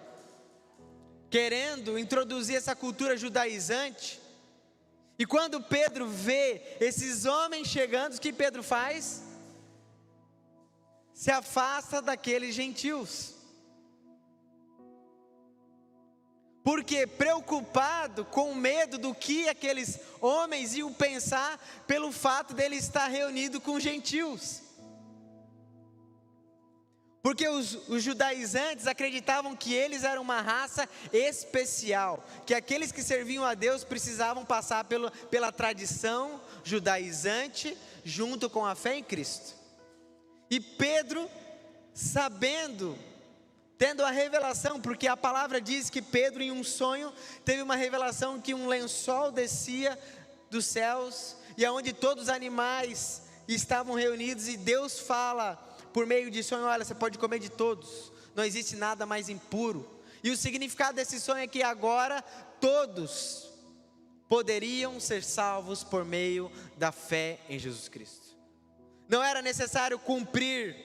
querendo introduzir essa cultura judaizante. E quando Pedro vê esses homens chegando, o que Pedro faz? Se afasta daqueles gentios. Porque preocupado, com medo do que aqueles homens iam pensar pelo fato dele estar reunido com gentios. Porque os judaizantes acreditavam que eles eram uma raça especial, que aqueles que serviam a Deus precisavam passar pela tradição judaizante, junto com a fé em Cristo. E Pedro, sabendo, tendo a revelação, porque a palavra diz que Pedro em um sonho teve uma revelação que um lençol descia dos céus, e aonde todos os animais estavam reunidos, e Deus fala por meio de sonho: olha, você pode comer de todos, não existe nada mais impuro. E o significado desse sonho é que agora todos poderiam ser salvos por meio da fé em Jesus Cristo. Não era necessário cumprir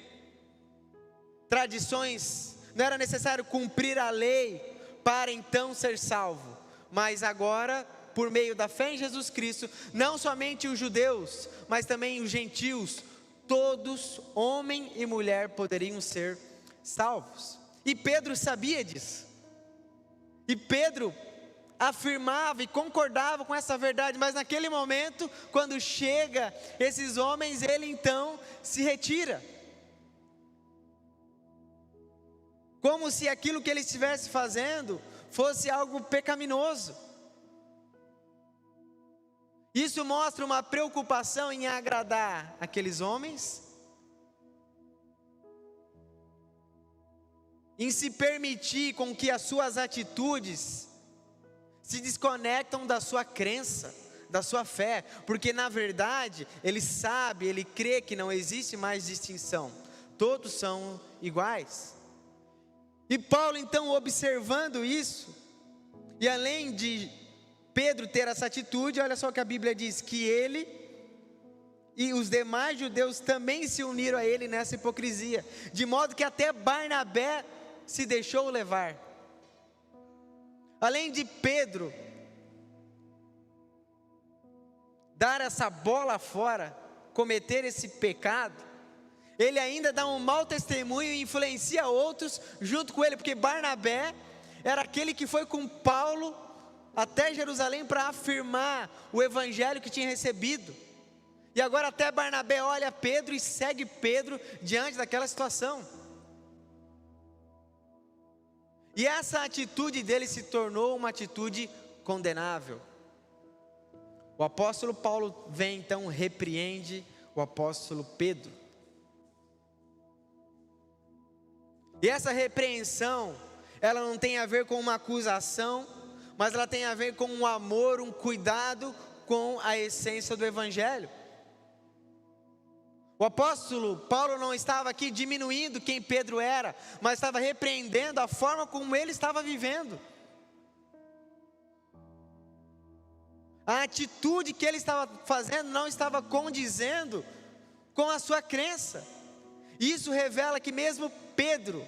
tradições, não era necessário cumprir a lei para então ser salvo, mas agora, por meio da fé em Jesus Cristo, não somente os judeus, mas também os gentios, todos, homem e mulher, poderiam ser salvos. E Pedro sabia disso, e Pedro afirmava e concordava com essa verdade, mas naquele momento, quando chega esses homens, ele então se retira, como se aquilo que ele estivesse fazendo fosse algo pecaminoso. Isso mostra uma preocupação em agradar aqueles homens, em se permitir com que as suas atitudes se desconectam da sua crença, da sua fé, porque na verdade ele sabe, ele crê que não existe mais distinção, todos são iguais. E Paulo então, observando isso, e além de Pedro ter essa atitude, olha só o que a Bíblia diz, que ele e os demais judeus também se uniram a ele nessa hipocrisia, de modo que até Barnabé se deixou levar. Além de Pedro dar essa bola fora, cometer esse pecado, ele ainda dá um mau testemunho e influencia outros junto com ele, porque Barnabé era aquele que foi com Paulo até Jerusalém para afirmar o evangelho que tinha recebido, e agora até Barnabé olha Pedro e segue Pedro diante daquela situação. E essa atitude dele se tornou uma atitude condenável. O apóstolo Paulo vem então, repreende o apóstolo Pedro. E essa repreensão, ela não tem a ver com uma acusação, mas ela tem a ver com um amor, um cuidado com a essência do evangelho. O apóstolo Paulo não estava aqui diminuindo quem Pedro era, mas estava repreendendo a forma como ele estava vivendo. A atitude que ele estava fazendo não estava condizendo com a sua crença. Isso revela que mesmo Pedro,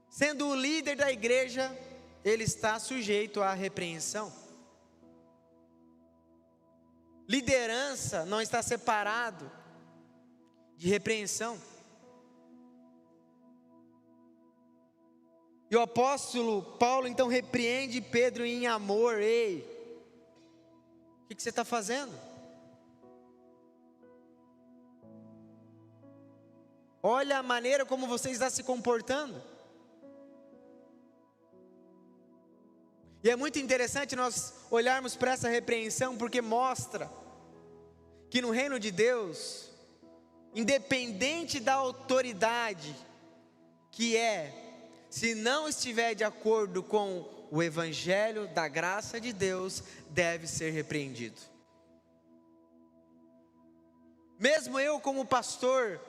sendo o líder da igreja, ele está sujeito à repreensão. Liderança não está separado de repreensão. E o apóstolo Paulo então repreende Pedro em amor. Ei, o que você está fazendo? olha a maneira como você está se comportando. E é muito interessante nós olharmos para essa repreensão, porque mostra que no reino de Deus, independente da autoridade que se não estiver de acordo com o evangelho da graça de Deus, deve ser repreendido. Mesmo eu como pastor,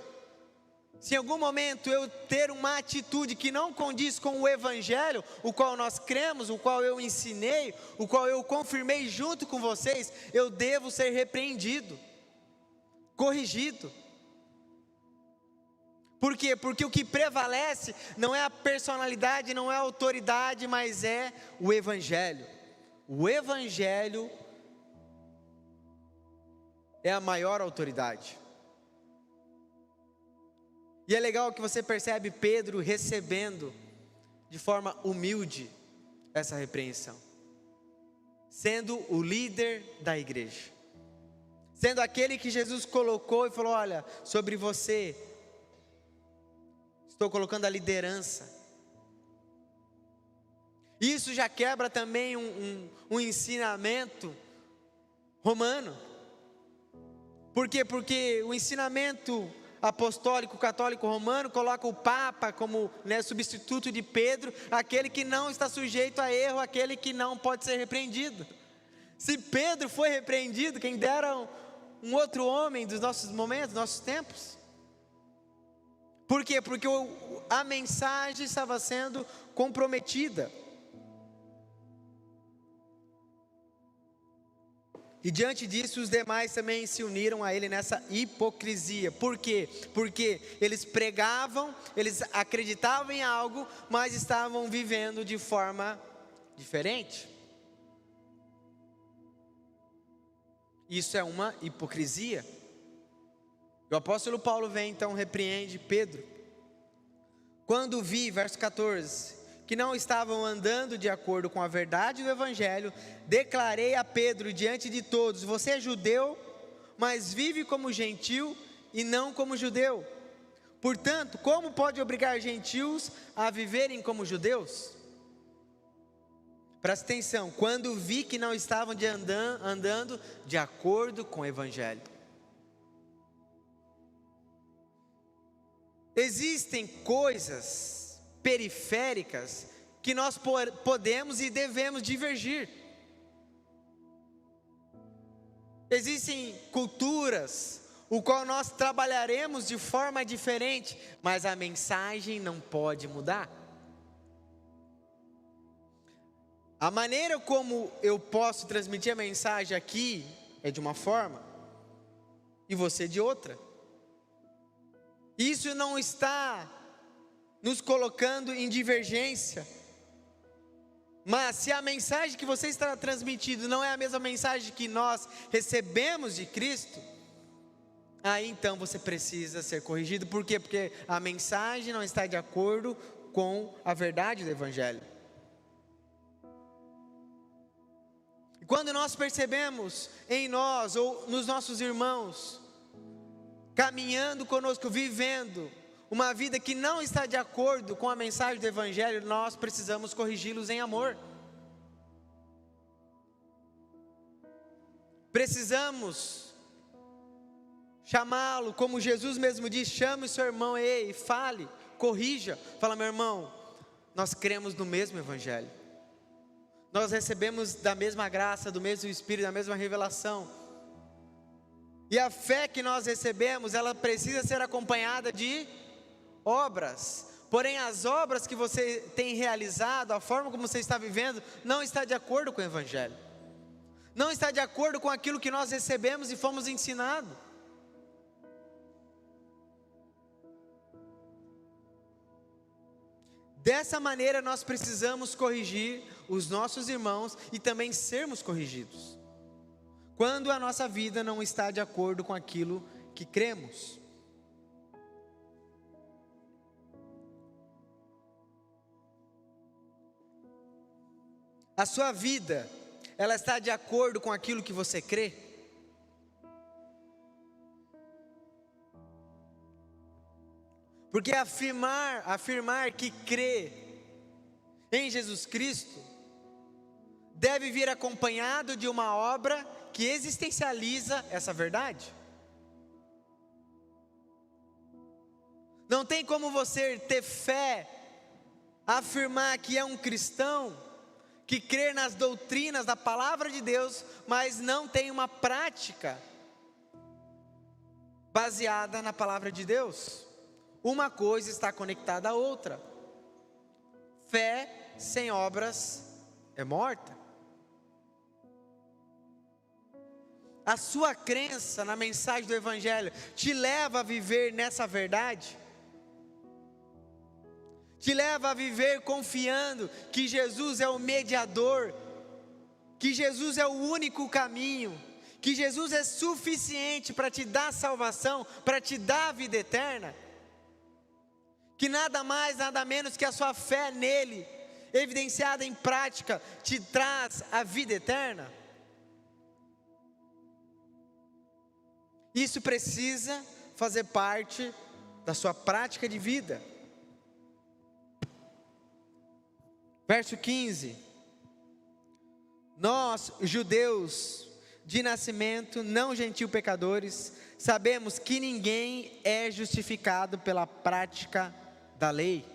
se em algum momento eu ter uma atitude que não condiz com o evangelho, o qual nós cremos, o qual eu ensinei, o qual eu confirmei junto com vocês, eu devo ser repreendido, corrigido. Por quê? Porque o que prevalece não é a personalidade, não é a autoridade, mas é o evangelho. O evangelho é a maior autoridade. E é legal que você percebe Pedro recebendo de forma humilde essa repreensão, sendo o líder da igreja, sendo aquele que Jesus colocou e falou: olha, sobre você estou colocando a liderança. Isso já quebra também um ensinamento romano. Por quê? Porque o ensinamento apostólico, católico romano coloca o Papa como substituto de Pedro, aquele que não está sujeito a erro, aquele que não pode ser repreendido. Se Pedro foi repreendido, quem dera um outro homem dos nossos momentos, dos nossos tempos. Por quê? Porque a mensagem estava sendo comprometida. E diante disso, os demais também se uniram a ele nessa hipocrisia. Por quê? Porque eles pregavam, eles acreditavam em algo, mas estavam vivendo de forma diferente. Isso é uma hipocrisia. O apóstolo Paulo vem então, repreende Pedro. Quando vi, verso 14, que não estavam andando de acordo com a verdade do evangelho, declarei a Pedro diante de todos: você é judeu, mas vive como gentil e não como judeu. Portanto, como pode obrigar gentios a viverem como judeus? Presta atenção, quando vi que não estavam andando de acordo com o evangelho. Existem coisas periféricas que nós podemos e devemos divergir. Existem culturas o qual nós trabalharemos de forma diferente, mas a mensagem não pode mudar. A maneira como eu posso transmitir a mensagem aqui é de uma forma e você de outra. Isso não está nos colocando em divergência, mas se a mensagem que você está transmitindo não é a mesma mensagem que nós recebemos de Cristo, aí então você precisa ser corrigido. Por quê? Porque a mensagem não está de acordo com a verdade do evangelho. E quando nós percebemos em nós ou nos nossos irmãos caminhando conosco, vivendo uma vida que não está de acordo com a mensagem do evangelho, nós precisamos corrigi-los em amor. Precisamos chamá-lo, como Jesus mesmo diz: chame o seu irmão, ei, fale, corrija. Fala: meu irmão, nós cremos no mesmo evangelho, nós recebemos da mesma graça, do mesmo Espírito, da mesma revelação. E a fé que nós recebemos, ela precisa ser acompanhada de obras. Porém, as obras que você tem realizado, a forma como você está vivendo, não está de acordo com o evangelho, não está de acordo com aquilo que nós recebemos e fomos ensinados. Dessa maneira nós precisamos corrigir os nossos irmãos e também sermos corrigidos, quando a nossa vida não está de acordo com aquilo que cremos. A sua vida, ela está de acordo com aquilo que você crê? Porque afirmar que crê em Jesus Cristo deve vir acompanhado de uma obra que existencializa essa verdade. Não tem como você ter fé, afirmar que é um cristão, que crê nas doutrinas da palavra de Deus, mas não tem uma prática baseada na palavra de Deus. Uma coisa está conectada à outra. Fé sem obras é morta. A sua crença na mensagem do Evangelho te leva a viver nessa verdade? Te leva a viver confiando que Jesus é o mediador, que Jesus é o único caminho, que Jesus é suficiente para te dar salvação, para te dar a vida eterna? Que nada mais, nada menos que a sua fé nele, evidenciada em prática, te traz a vida eterna? Isso precisa fazer parte da sua prática de vida. Verso 15: nós, judeus de nascimento, não gentil pecadores, sabemos que ninguém é justificado pela prática da lei.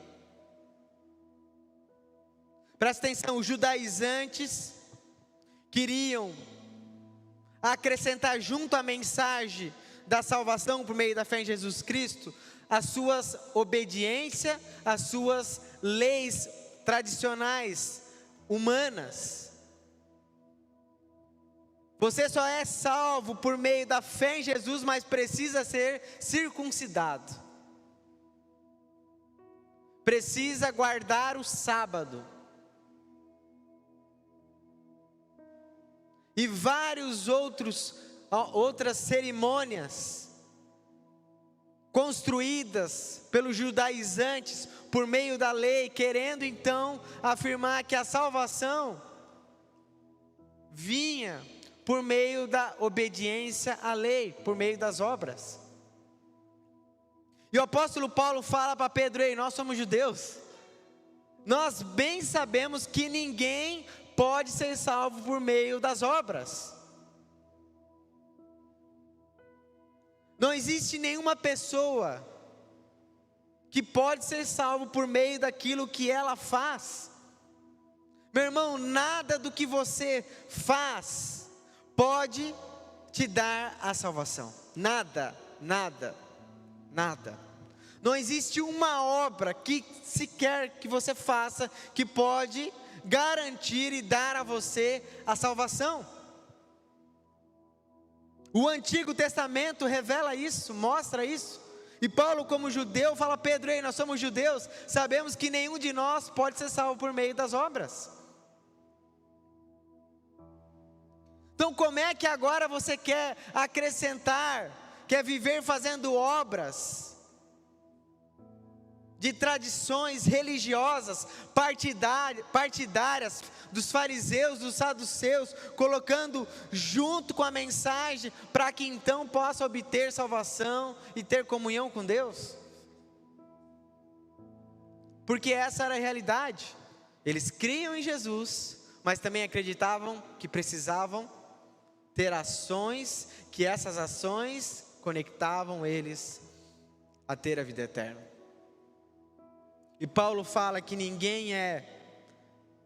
Presta atenção, os judaizantes queriam acrescentar junto à mensagem da salvação por meio da fé em Jesus Cristo, as suas obediências, as suas leis tradicionais, humanas. Você só é salvo por meio da fé em Jesus, mas precisa ser circuncidado. Precisa guardar o sábado. E outras cerimônias construídas pelos judaizantes por meio da lei, querendo então afirmar que a salvação vinha por meio da obediência à lei, por meio das obras. E o apóstolo Paulo fala para Pedro: ei, nós somos judeus, nós bem sabemos que ninguém pode ser salvo por meio das obras. Não existe nenhuma pessoa que pode ser salvo por meio daquilo que ela faz. Meu irmão, nada do que você faz pode te dar a salvação. Nada, nada, nada. Não existe uma obra que sequer que você faça que pode garantir e dar a você a salvação. O Antigo Testamento revela isso, mostra isso. E Paulo, como judeu, fala: Pedro, ei, nós somos judeus, sabemos que nenhum de nós pode ser salvo por meio das obras. Então como é que agora você quer acrescentar, quer viver fazendo obras de tradições religiosas, partidárias, dos fariseus, dos saduceus, colocando junto com a mensagem, para que então possa obter salvação e ter comunhão com Deus? Porque essa era a realidade. Eles criam em Jesus, mas também acreditavam que precisavam ter ações, que essas ações conectavam eles a ter a vida eterna. E Paulo fala que ninguém é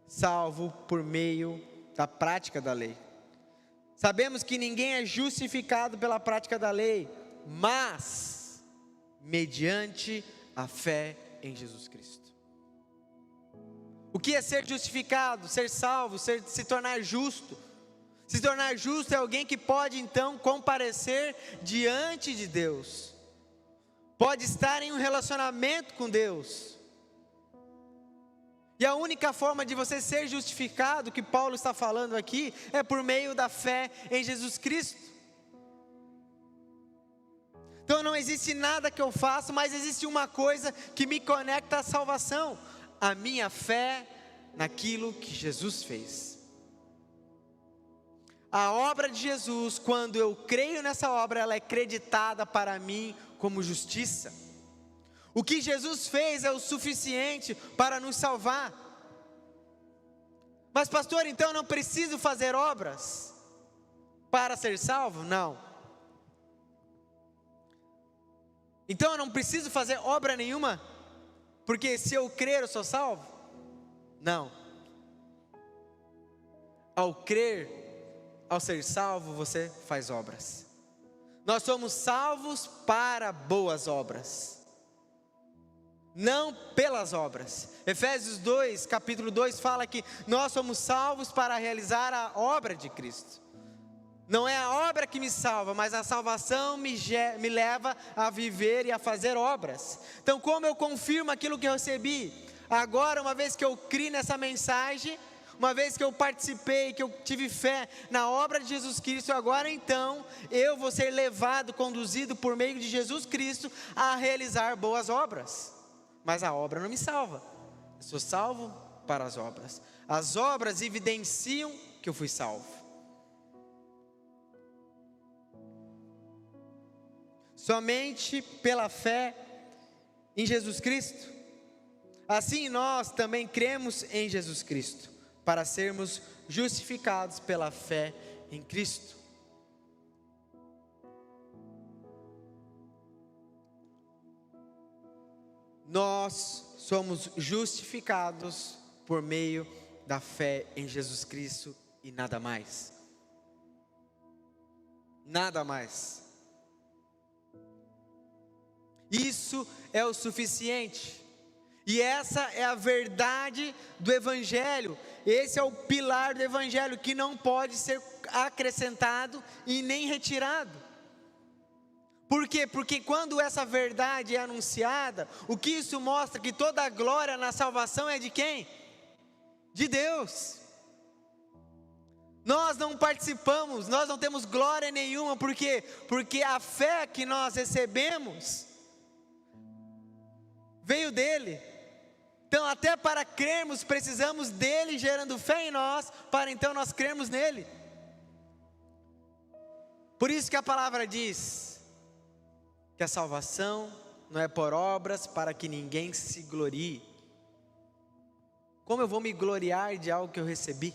salvo por meio da prática da lei. Sabemos que ninguém é justificado pela prática da lei, mas mediante a fé em Jesus Cristo. O que é ser justificado? Ser salvo, se tornar justo. Se tornar justo é alguém que pode então comparecer diante de Deus. Pode estar em um relacionamento com Deus. E a única forma de você ser justificado, que Paulo está falando aqui, é por meio da fé em Jesus Cristo. Então não existe nada que eu faço, mas existe uma coisa que me conecta à salvação: a minha fé naquilo que Jesus fez. A obra de Jesus, quando eu creio nessa obra, ela é creditada para mim como justiça. O que Jesus fez é o suficiente para nos salvar. Mas pastor, então eu não preciso fazer obras para ser salvo? Não. Então eu não preciso fazer obra nenhuma, porque se eu crer eu sou salvo? Não. Ao crer, ao ser salvo, você faz obras. Nós somos salvos para boas obras, não pelas obras. Efésios 2, capítulo 2 fala que nós somos salvos para realizar a obra de Cristo. Não é a obra que me salva, mas a salvação me leva a viver e a fazer obras. Então, como eu confirmo aquilo que eu recebi? Agora, uma vez que eu criei nessa mensagem, uma vez que eu participei, que eu tive fé na obra de Jesus Cristo, agora então, eu vou ser levado, conduzido por meio de Jesus Cristo a realizar boas obras. Mas a obra não me salva. Eu sou salvo para as obras. As obras evidenciam que eu fui salvo. Somente pela fé em Jesus Cristo. Assim nós também cremos em Jesus Cristo, para sermos justificados pela fé em Cristo. Nós somos justificados por meio da fé em Jesus Cristo e nada mais. Nada mais. Isso é o suficiente. E essa é a verdade do Evangelho. Esse é o pilar do Evangelho que não pode ser acrescentado e nem retirado. Por quê? Porque quando essa verdade é anunciada, o que isso mostra? Que toda a glória na salvação é de quem? De Deus. Nós não participamos, nós não temos glória nenhuma. Por quê? Porque a fé que nós recebemos veio dele. Então até para crermos precisamos dele gerando fé em nós, para então nós crermos nele. Por isso que a palavra diz que a salvação não é por obras, para que ninguém se glorie. Como eu vou me gloriar de algo que eu recebi?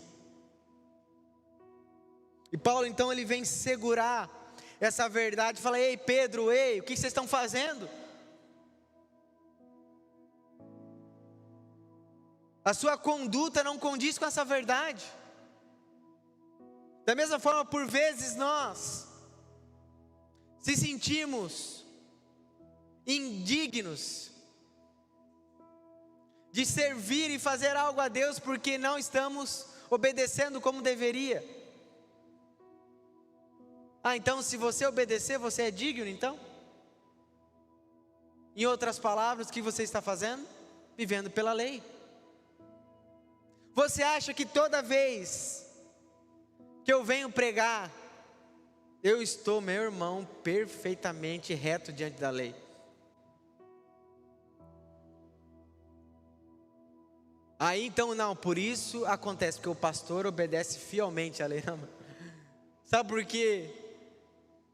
E Paulo então ele vem segurar essa verdade, fala: ei Pedro, ei, o que vocês estão fazendo? A sua conduta não condiz com essa verdade. Da mesma forma, por vezes nós se sentimos indignos de servir e fazer algo a Deus porque não estamos obedecendo como deveria. Então se você obedecer, você é digno então? Em outras palavras, o que você está fazendo? Vivendo pela lei. Você acha que toda vez que eu venho pregar, eu estou, meu irmão, perfeitamente reto diante da lei? Aí então não, por isso acontece, porque o pastor obedece fielmente à lei. Não, sabe por quê?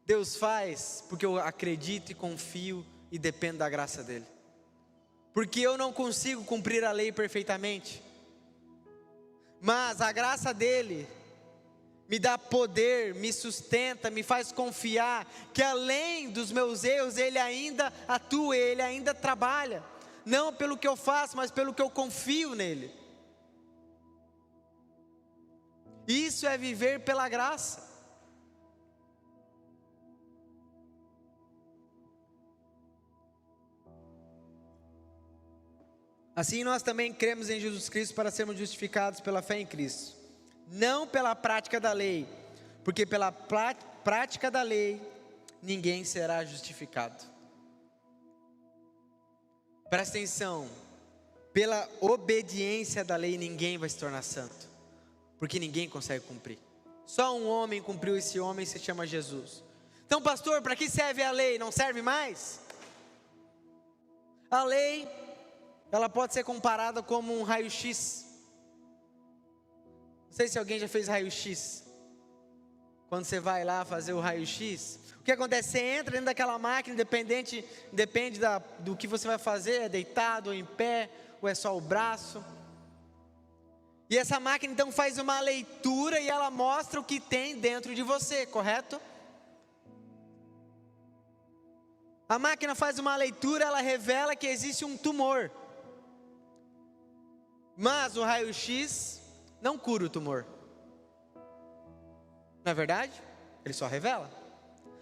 Deus faz, porque eu acredito e confio e dependo da graça dele. Porque eu não consigo cumprir a lei perfeitamente, mas a graça dele me dá poder, me sustenta, me faz confiar que além dos meus erros, ele ainda atua, ele ainda trabalha. Não pelo que eu faço, mas pelo que eu confio nele. Isso é viver pela graça. Assim nós também cremos em Jesus Cristo para sermos justificados pela fé em Cristo, não pela prática da lei, porque pela prática da lei ninguém será justificado. Presta atenção, pela obediência da lei ninguém vai se tornar santo, porque ninguém consegue cumprir. Só um homem cumpriu, esse homem se chama Jesus. Então pastor, para que serve a lei? Não serve mais? A lei, ela pode ser comparada como um raio-x. Não sei se alguém já fez raio-x. quando você vai lá fazer o raio-x, o que acontece? Você entra dentro daquela máquina, depende do que você vai fazer, é deitado ou em pé, ou é só o braço. E essa máquina então faz uma leitura e ela mostra o que tem dentro de você, correto? A máquina faz uma leitura, ela revela que existe um tumor. Mas o raio-x não cura o tumor. Não é verdade? Ele só revela.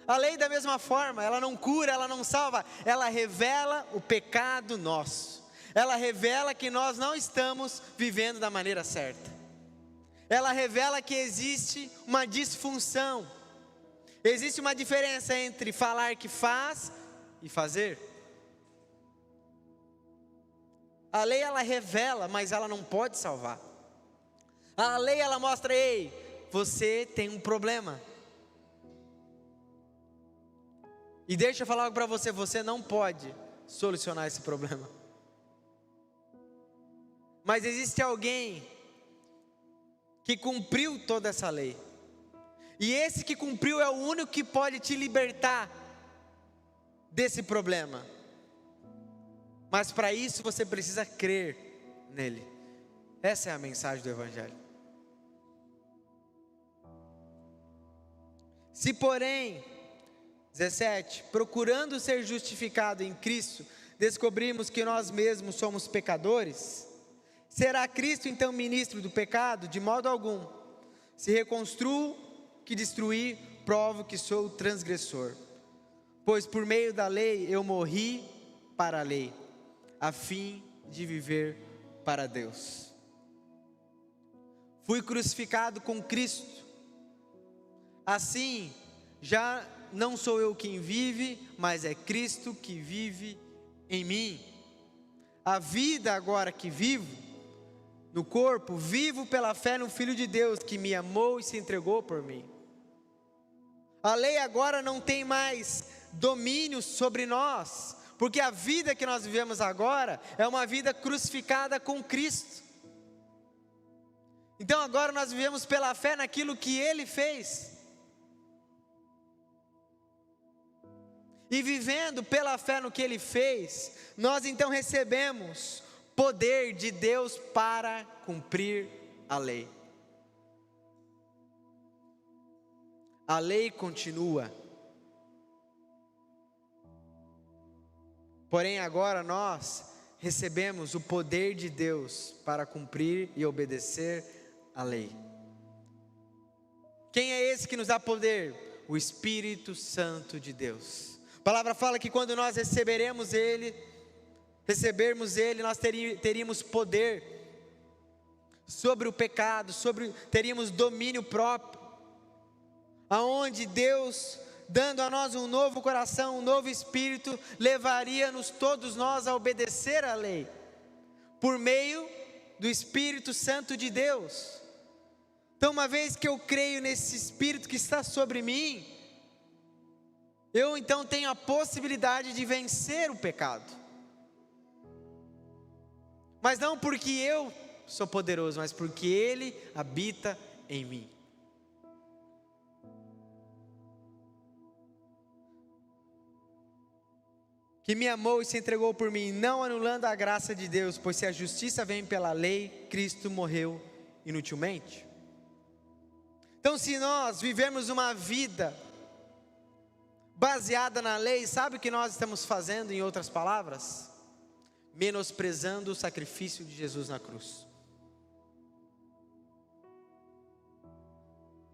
A lei da mesma forma, ela não cura, ela não salva, ela revela o pecado nosso. Ela revela que nós não estamos vivendo da maneira certa. Ela revela que existe uma disfunção. Existe uma diferença entre falar que faz e fazer. A lei ela revela, mas ela não pode salvar. A lei ela mostra, ei, você tem um problema. E deixa eu falar algo para você, você não pode solucionar esse problema. Mas existe alguém que cumpriu toda essa lei. E esse que cumpriu é o único que pode te libertar desse problema. Mas para isso você precisa crer nele. Essa é a mensagem do Evangelho. Se porém, 17, procurando ser justificado em Cristo, descobrimos que nós mesmos somos pecadores, será Cristo então ministro do pecado? De modo algum. Se reconstruo que destruir, provo que sou transgressor. Pois por meio da lei eu morri para a lei, a fim de viver para Deus. Fui crucificado com Cristo. Assim, já não sou eu quem vive, mas é Cristo que vive em mim. A vida agora que vivo no corpo, vivo pela fé no Filho de Deus, que me amou e se entregou por mim. A lei agora não tem mais domínio sobre nós, porque a vida que nós vivemos agora é uma vida crucificada com Cristo. Então agora nós vivemos pela fé naquilo que Ele fez. E vivendo pela fé no que Ele fez, nós então recebemos poder de Deus para cumprir a lei. A lei continua. Porém agora nós recebemos o poder de Deus para cumprir e obedecer a lei. Quem é esse que nos dá poder? O Espírito Santo de Deus. A palavra fala que quando nós recebermos Ele, nós teríamos poder sobre o pecado, teríamos domínio próprio, aonde Deus, dando a nós um novo coração, um novo espírito, levaria-nos todos nós a obedecer à lei, por meio do Espírito Santo de Deus. Então, uma vez que eu creio nesse Espírito que está sobre mim, eu então tenho a possibilidade de vencer o pecado. Mas não porque eu sou poderoso, mas porque Ele habita em mim. Que me amou e se entregou por mim, não anulando a graça de Deus, pois se a justiça vem pela lei, Cristo morreu inutilmente. Então, se nós vivemos uma vida baseada na lei, sabe o que nós estamos fazendo, em outras palavras? Menosprezando o sacrifício de Jesus na cruz.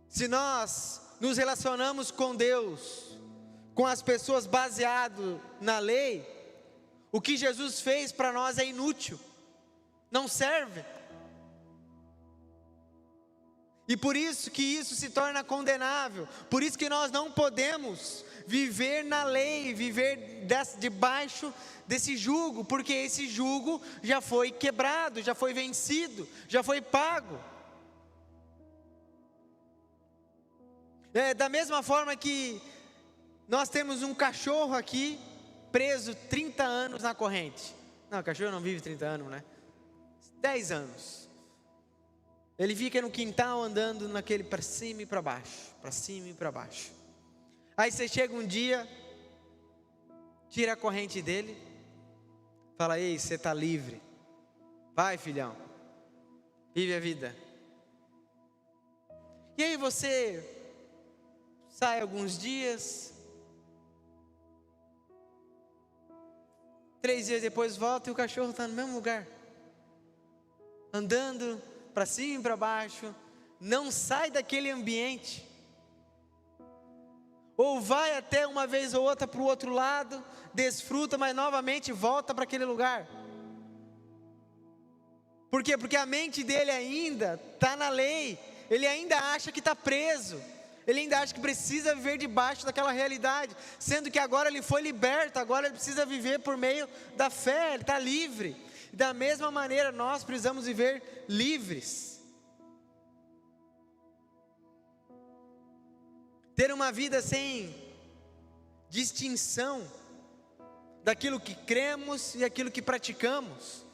Se nós nos relacionamos com Deus, com as pessoas baseado na lei, o que Jesus fez para nós é inútil, não serve. E por isso que isso se torna condenável, por isso que nós não podemos viver na lei, viver debaixo desse jugo, porque esse jugo já foi quebrado, já foi vencido, já foi pago. Da mesma forma que nós temos um cachorro aqui, preso 30 anos na corrente. Não, o cachorro não vive 30 anos, né? 10 anos. Ele fica no quintal andando naquele para cima e para baixo, para cima e para baixo. Aí você chega um dia, tira a corrente dele, fala: ei, você está livre, vai filhão, vive a vida. E aí você sai alguns dias, 3 dias depois volta e o cachorro está no mesmo lugar, andando para cima e para baixo, não sai daquele ambiente. Ou vai até uma vez ou outra para o outro lado, desfruta, mas novamente volta para aquele lugar. Por quê? Porque a mente dele ainda está na lei, ele ainda acha que está preso, ele ainda acha que precisa viver debaixo daquela realidade, sendo que agora ele foi liberto, agora ele precisa viver por meio da fé, ele está livre. Da mesma maneira, nós precisamos viver livres. Ter uma vida sem distinção daquilo que cremos e aquilo que praticamos.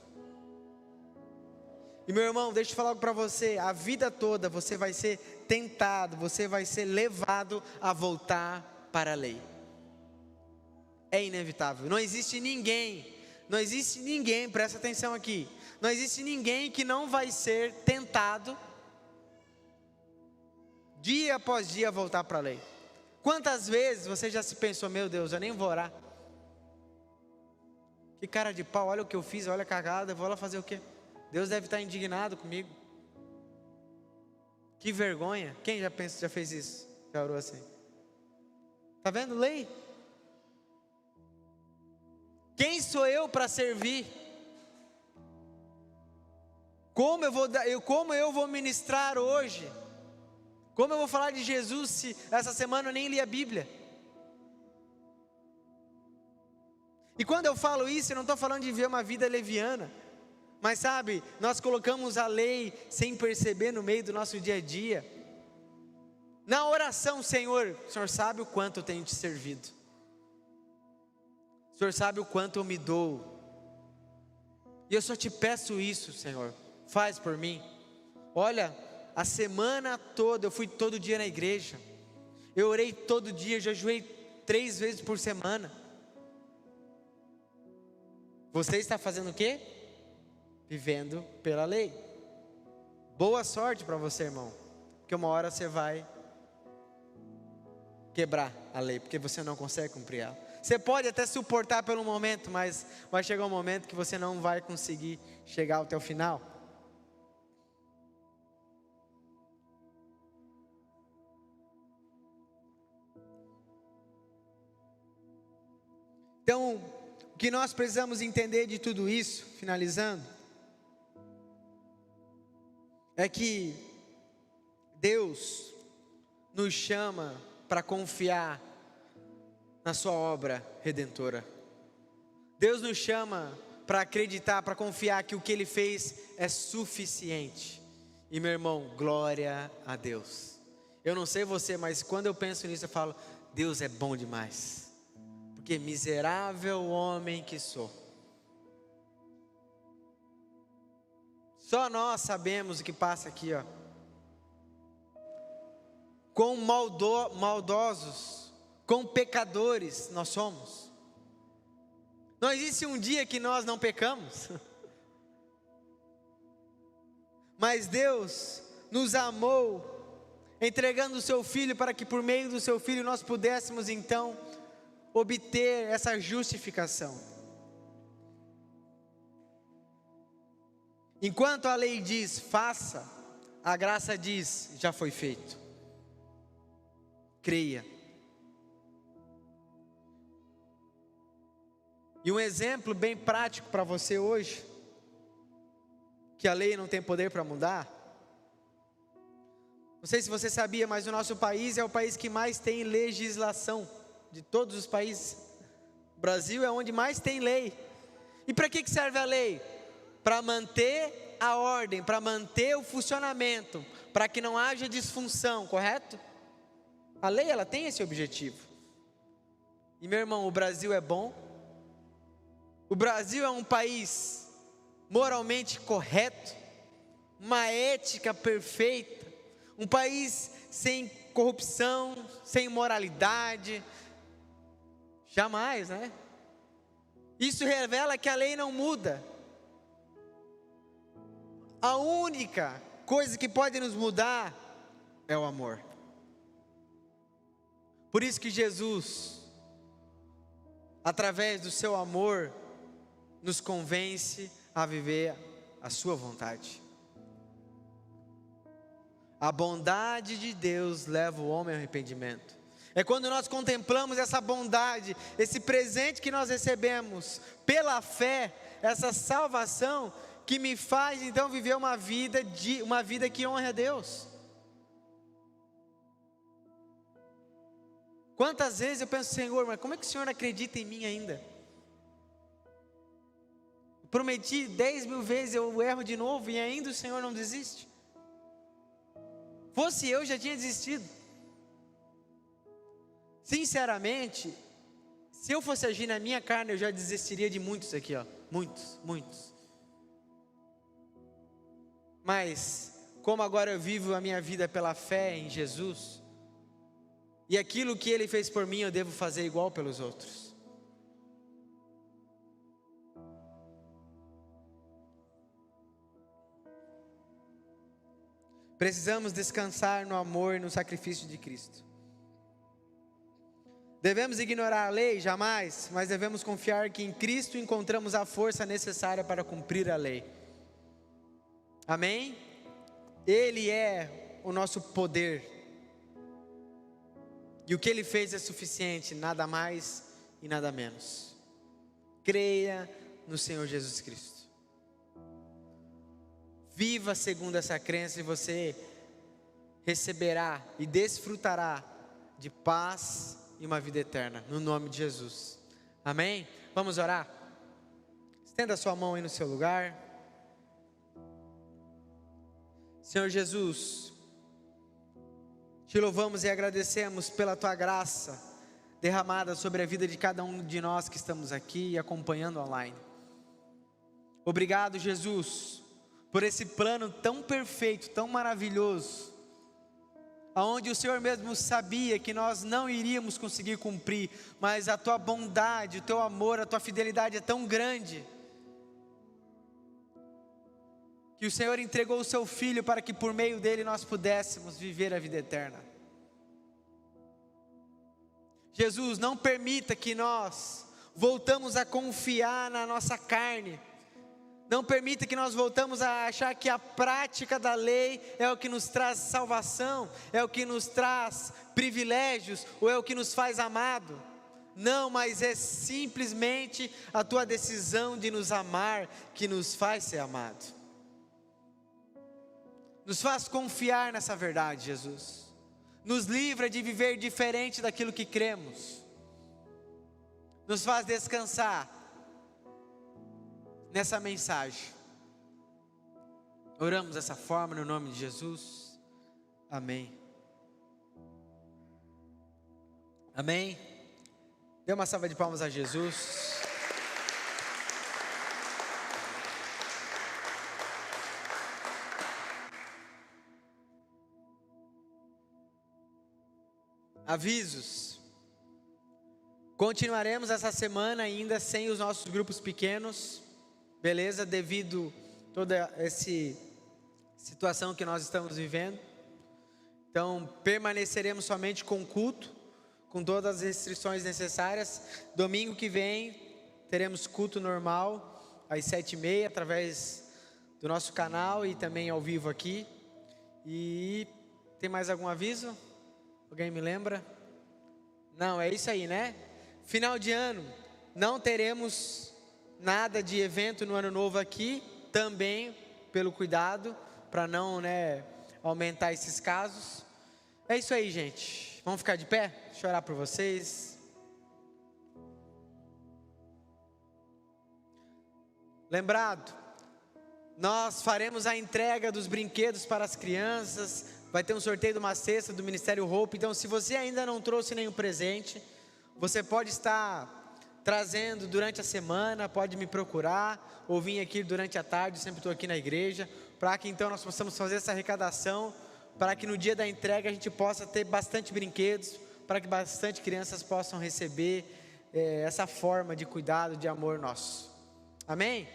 E meu irmão, deixa eu falar algo para você. A vida toda você vai ser tentado, você vai ser levado a voltar para a lei. É inevitável. Não existe ninguém, presta atenção aqui, não existe ninguém que não vai ser tentado dia após dia a voltar para a lei. Quantas vezes você já se pensou: meu Deus, eu nem vou orar, que cara de pau, olha o que eu fiz, olha a cagada, vou lá fazer o quê? Deus deve estar indignado comigo, que vergonha. Quem já fez isso? Já orou assim? Está vendo? Lei. Quem sou eu para servir? Como eu vou ministrar hoje? Como eu vou falar de Jesus se essa semana eu nem li a Bíblia? E quando eu falo isso, eu não estou falando de viver uma vida leviana. Mas sabe, nós colocamos a lei sem perceber no meio do nosso dia a dia. Na oração: Senhor, o Senhor sabe o quanto eu tenho te servido. O Senhor sabe o quanto eu me dou. E eu só te peço isso, Senhor, faz por mim. Olha, a semana toda eu fui todo dia na igreja, eu orei todo dia, jejuei 3 vezes por semana. Você está fazendo o quê? Vivendo pela lei. Boa sorte para você, irmão, porque uma hora você vai quebrar a lei, porque você não consegue cumprir ela. Você pode até suportar pelo momento, mas vai chegar um momento que você não vai conseguir chegar até o final. Então, o que nós precisamos entender de tudo isso, finalizando, é que Deus nos chama para confiar na sua obra redentora. Deus nos chama para acreditar, para confiar que o que Ele fez é suficiente. E meu irmão, glória a Deus. Eu não sei você, mas quando eu penso nisso eu falo: Deus é bom demais. Porque miserável homem que sou. Só nós sabemos o que passa aqui, ó. Quão maldosos, quão pecadores nós somos. Não existe um dia que nós não pecamos. Mas Deus nos amou, entregando o seu Filho para que por meio do seu Filho nós pudéssemos então obter essa justificação. Enquanto a lei diz faça, a graça diz já foi feito. Creia. E um exemplo bem prático para você hoje, que a lei não tem poder para mudar. Não sei se você sabia, mas o nosso país é o país que mais tem legislação de todos os países. O Brasil é onde mais tem lei. E para que serve a lei? Para manter a ordem, para manter o funcionamento, para que não haja disfunção, correto? A lei, ela tem esse objetivo. E meu irmão, o Brasil é bom. O Brasil é um país moralmente correto. uma ética perfeita, um país sem corrupção, sem imoralidade. Jamais, né? Isso revela que a lei não muda. A única coisa que pode nos mudar é o amor. Por isso que Jesus, através do seu amor, nos convence a viver a sua vontade. A bondade de Deus leva o homem ao arrependimento. É quando nós contemplamos essa bondade, esse presente que nós recebemos pela fé, essa salvação, que me faz então viver uma vida que honra a Deus. Quantas vezes eu penso, Senhor, mas como é que o Senhor acredita em mim ainda? Prometi 10.000 vezes, eu erro de novo e ainda o Senhor não desiste. Fosse eu, já tinha desistido. Sinceramente, se eu fosse agir na minha carne, eu já desistiria de muitos aqui, ó. Muitos. Mas, como agora eu vivo a minha vida pela fé em Jesus, e aquilo que Ele fez por mim, eu devo fazer igual pelos outros. Precisamos descansar no amor e no sacrifício de Cristo. Devemos ignorar a lei? Jamais, mas devemos confiar que em Cristo encontramos a força necessária para cumprir a lei. Amém? Ele é o nosso poder. E o que Ele fez é suficiente, nada mais e nada menos. Creia no Senhor Jesus Cristo. Viva segundo essa crença e você receberá e desfrutará de paz e uma vida eterna, no nome de Jesus. Amém? Vamos orar? Estenda a sua mão aí no seu lugar. Senhor Jesus, te louvamos e agradecemos pela Tua graça derramada sobre a vida de cada um de nós que estamos aqui e acompanhando online. Obrigado, Jesus, por esse plano tão perfeito, tão maravilhoso, aonde o Senhor mesmo sabia que nós não iríamos conseguir cumprir, mas a Tua bondade, o Teu amor, a Tua fidelidade é tão grande, que o Senhor entregou o Seu Filho para que por meio dele nós pudéssemos viver a vida eterna. Jesus, não permita que nós voltamos a confiar na nossa carne, não permita que nós voltamos a achar que a prática da lei é o que nos traz salvação, é o que nos traz privilégios, ou é o que nos faz amado. Não, mas é simplesmente a Tua decisão de nos amar que nos faz ser amado. Nos faz confiar nessa verdade, Jesus. Nos livra de viver diferente daquilo que cremos. Nos faz descansar nessa mensagem. Oramos dessa forma no nome de Jesus. Amém. Amém. Dê uma salva de palmas a Jesus. Avisos. Continuaremos essa semana ainda sem os nossos grupos pequenos, beleza? Devido a toda essa situação que nós estamos vivendo. Então, permaneceremos somente com culto, com todas as restrições necessárias. Domingo que vem, teremos culto normal, às 7h30, através do nosso canal e também ao vivo aqui. E tem mais algum aviso? Alguém me lembra? Não, é isso aí, né? Final de ano, não teremos nada de evento no ano novo aqui, também pelo cuidado, para não, aumentar esses casos. É isso aí, gente. Vamos ficar de pé? Deixa eu orar por vocês. Lembrado, nós faremos a entrega dos brinquedos para as crianças. Vai ter um sorteio de uma cesta do Ministério Hope. Então, se você ainda não trouxe nenhum presente, você pode estar trazendo durante a semana, pode me procurar, ou vir aqui durante a tarde, sempre estou aqui na igreja. para que então nós possamos fazer essa arrecadação, para que no dia da entrega a gente possa ter bastante brinquedos, para que bastante crianças possam receber essa forma de cuidado, de amor nosso. Amém?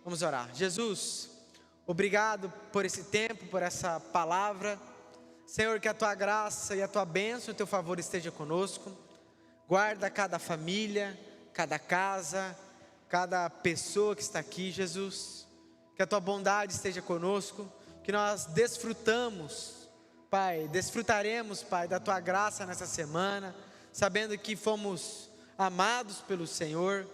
Vamos orar. Jesus, obrigado por esse tempo, por essa palavra. Senhor, que a Tua graça e a Tua bênção, o Teu favor esteja conosco. Guarda cada família, cada casa, cada pessoa que está aqui, Jesus. Que a Tua bondade esteja conosco, que nós desfrutaremos, Pai, da Tua graça nessa semana, sabendo que fomos amados pelo Senhor.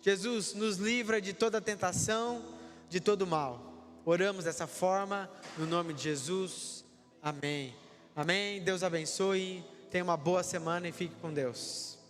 Jesus, nos livra de toda tentação, de todo mal. Oramos dessa forma, no nome de Jesus. Amém. Amém. Deus abençoe. Tenha uma boa semana e fique com Deus.